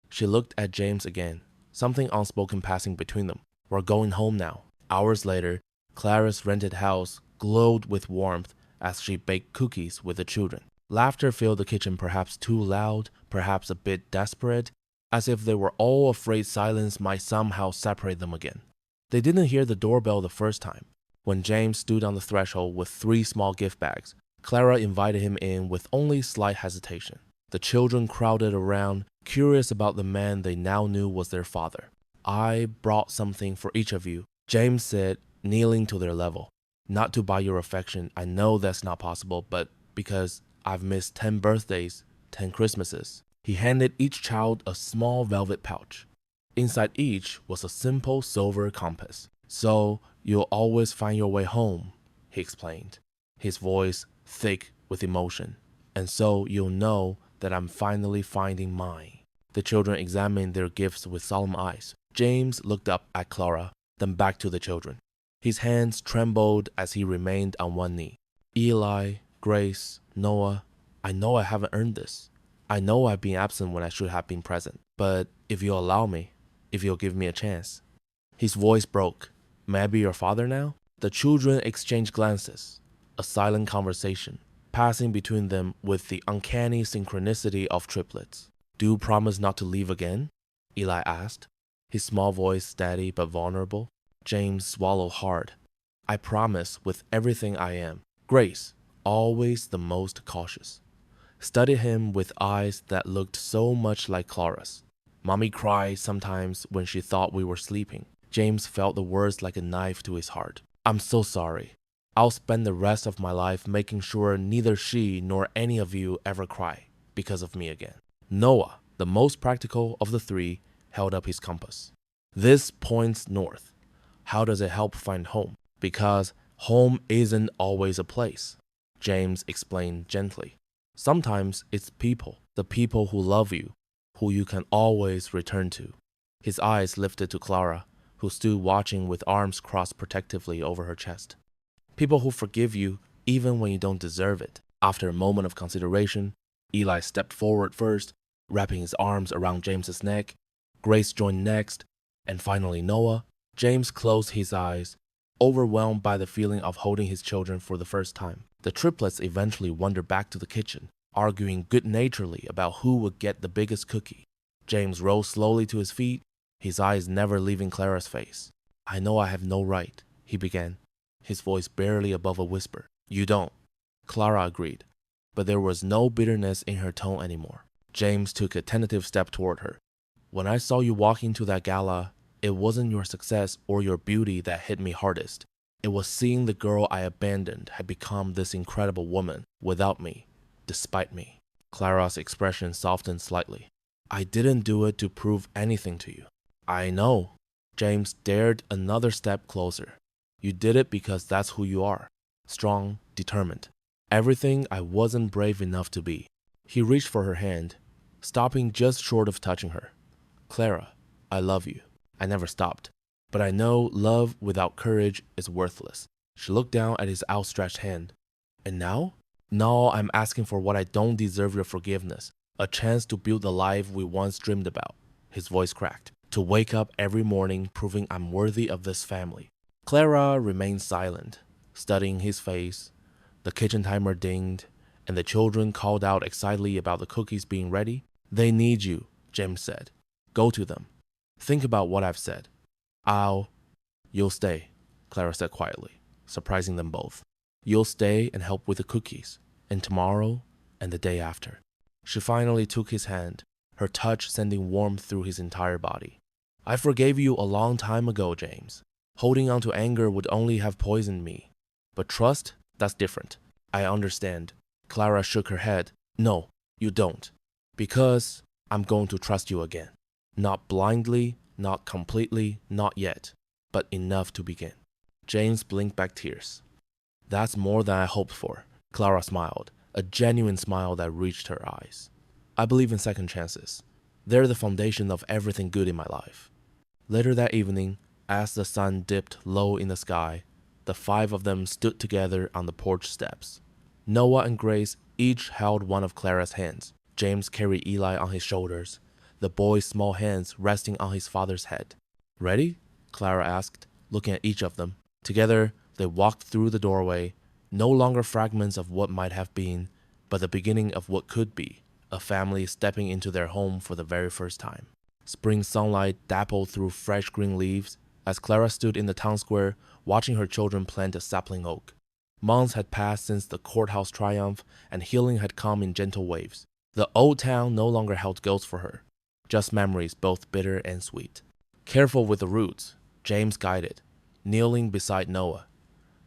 She looked at James again, something unspoken passing between them. We're going home now. Hours later, Clara's rented house glowed with warmth as she baked cookies with the children. Laughter filled the kitchen, perhaps too loud, perhaps a bit desperate, as if they were all afraid silence might somehow separate them again. They didn't hear the doorbell the first time. When James stood on the threshold with 3 small gift bags, Clara invited him in with only slight hesitation. The children crowded around, curious about the man they now knew was their father. "I brought something for each of you," James said, kneeling to their level. "Not to buy your affection, I know that's not possible, but because I've missed 10 birthdays, 10 Christmases." He handed each child a small velvet pouch. Inside each was a simple silver compass. "So you'll always find your way home," he explained, his voice thick with emotion. "And so you'll know that I'm finally finding mine." The children examined their gifts with solemn eyes. James looked up at Clara, then back to the children. His hands trembled as he remained on one knee. "Eli, Grace, Noah, I know I haven't earned this. I know I've been absent when I should have been present. But if you'll allow me, if you'll give me a chance." His voice broke. "May I be your father now?" The children exchanged glances, a silent conversation, passing between them with the uncanny synchronicity of triplets. "Do you promise not to leave again?" Eli asked, his small voice steady but vulnerable. James swallowed hard. "I promise with everything I am." Grace, always the most cautious, studied him with eyes that looked so much like Clara's. "Mommy cried sometimes when she thought we were sleeping." James felt the words like a knife to his heart. "I'm so sorry. I'll spend the rest of my life making sure neither she nor any of you ever cry because of me again." Noah, the most practical of the 3, held up his compass. "This points north. How does it help find home?" "Because home isn't always a place," James explained gently. "Sometimes it's people, the people who love you, who you can always return to." His eyes lifted to Clara, who stood watching with arms crossed protectively over her chest. "People who forgive you even when you don't deserve it." After a moment of consideration, Eli stepped forward first, wrapping his arms around James's neck. Grace joined next, and finally Noah. James closed his eyes, overwhelmed by the feeling of holding his children for the first time. The triplets eventually wandered back to the kitchen, arguing good-naturedly about who would get the biggest cookie. James rose slowly to his feet, his eyes never leaving Clara's face. "I know I have no right," he began, his voice barely above a whisper. "You don't," Clara agreed, but there was no bitterness in her tone anymore. James took a tentative step toward her. "When I saw you walking to that gala, it wasn't your success or your beauty that hit me hardest. It was seeing the girl I abandoned had become this incredible woman without me, despite me." Clara's expression softened slightly. "I didn't do it to prove anything to you." "I know." James dared another step closer. "You did it because that's who you are. Strong, determined. Everything I wasn't brave enough to be." He reached for her hand, stopping just short of touching her. "Clara, I love you." I never stopped. "But I know love without courage is worthless." She looked down at his outstretched hand. "And now?" "Now I'm asking for what I don't deserve your forgiveness. A chance to build the life we once dreamed about." His voice cracked. "To wake up every morning proving I'm worthy of this family." Clara remained silent, studying his face. The kitchen timer dinged, and the children called out excitedly about the cookies being ready. "They need you," James said. "Go to them. Think about what I've said." You'll stay," Clara said quietly, surprising them both. "You'll stay and help with the cookies, and tomorrow, and the day after." She finally took his hand, her touch sending warmth through his entire body. "I forgave you a long time ago, James. Holding on to anger would only have poisoned me. But trust, that's different. I understand." Clara shook her head. "No, you don't. Because I'm going to trust you again. Not blindly, not completely, not yet, but enough to begin." James blinked back tears. "That's more than I hoped for." Clara smiled, a genuine smile that reached her eyes. "I believe in second chances. They're the foundation of everything good in my life." Later that evening, as the sun dipped low in the sky, the 5 of them stood together on the porch steps. Noah and Grace each held one of Clara's hands. James carried Eli on his shoulders, the boy's small hands resting on his father's head. Ready? Clara asked, looking at each of them. Together, they walked through the doorway, no longer fragments of what might have been, but the beginning of what could be, a family stepping into their home for the very first time. Spring sunlight dappled through fresh green leaves as Clara stood in the town square watching her children plant a sapling oak. Months had passed since the courthouse triumph, and healing had come in gentle waves. The old town no longer held ghosts for her, just memories both bitter and sweet. Careful with the roots, James guided, kneeling beside Noah.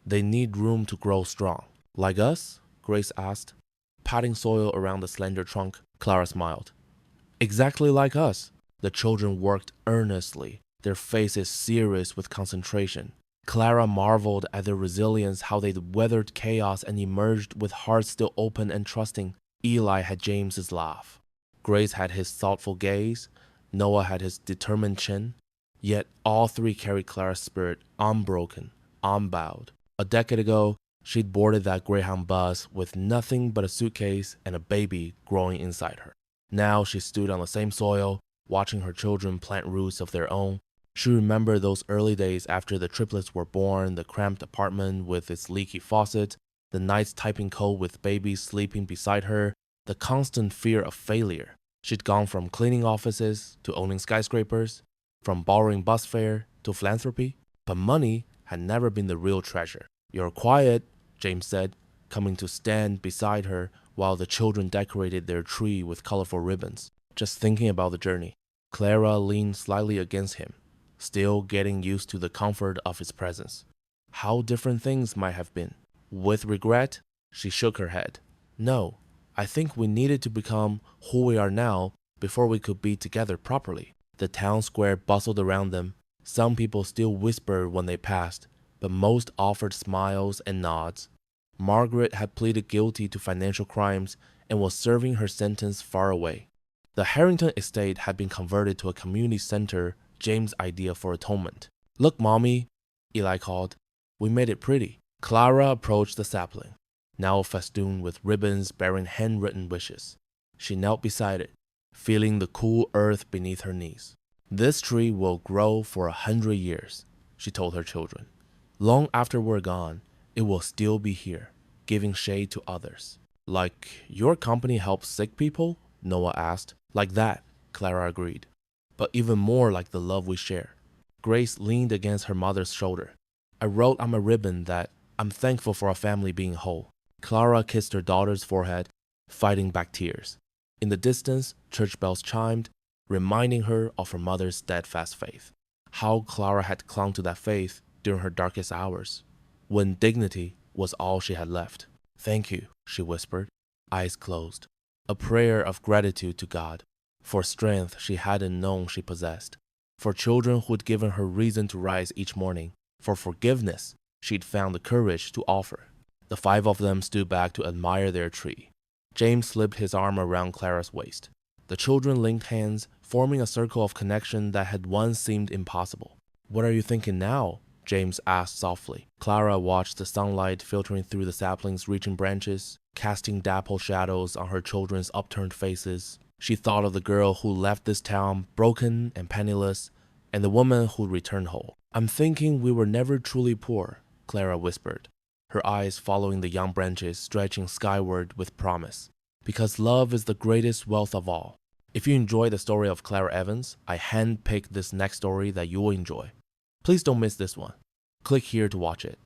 They need room to grow strong. Like us? Grace asked, patting soil around the slender trunk. Clara smiled. Exactly like us. The children worked earnestly, their faces serious with concentration. Clara marveled at their resilience, how they'd weathered chaos and emerged with hearts still open and trusting. Eli had James's laugh. Grace had his thoughtful gaze. Noah had his determined chin. Yet all three carried Clara's spirit unbroken, unbowed. A decade ago, she'd boarded that Greyhound bus with nothing but a suitcase and a baby growing inside her. Now she stood on the same soil, watching her children plant roots of their own. She remembered those early days after the triplets were born, the cramped apartment with its leaky faucet, the nights typing code with babies sleeping beside her, the constant fear of failure. She'd gone from cleaning offices to owning skyscrapers, from borrowing bus fare to philanthropy, but money had never been the real treasure. You're quiet, James said, coming to stand beside her while the children decorated their tree with colorful ribbons. Just thinking about the journey. Clara leaned slightly against him, still getting used to the comfort of his presence. How different things might have been. With regret, she shook her head. No, I think we needed to become who we are now before we could be together properly. The town square bustled around them. Some people still whispered when they passed, but most offered smiles and nods. Margaret had pleaded guilty to financial crimes and was serving her sentence far away. The Harrington estate had been converted to a community center, James' idea for atonement. Look, Mommy, Eli called. We made it pretty. Clara approached the sapling, now festooned with ribbons bearing handwritten wishes. She knelt beside it, feeling the cool earth beneath her knees. This tree will grow for 100 years, she told her children. Long after we're gone, it will still be here, giving shade to others. Like your company helps sick people? Noah asked. Like that, Clara agreed. But even more like the love we share. Grace leaned against her mother's shoulder. I wrote on my ribbon that I'm thankful for our family being whole. Clara kissed her daughter's forehead, fighting back tears. In the distance, church bells chimed, reminding her of her mother's steadfast faith. How Clara had clung to that faith during her darkest hours, when dignity was all she had left. Thank you, she whispered, eyes closed. A prayer of gratitude to God, for strength she hadn't known she possessed, for children who'd given her reason to rise each morning, for forgiveness she'd found the courage to offer. The five of them stood back to admire their tree. James slipped his arm around Clara's waist. The children linked hands, forming a circle of connection that had once seemed impossible. What are you thinking now? James asked softly. Clara watched the sunlight filtering through the sapling's reaching branches, casting dappled shadows on her children's upturned faces. She thought of the girl who left this town broken and penniless, and the woman who returned whole. I'm thinking we were never truly poor, Clara whispered, her eyes following the young branches stretching skyward with promise. Because love is the greatest wealth of all. If you enjoy the story of Clara Evans, I handpicked this next story that you will enjoy. Please don't miss this one. Click here to watch it.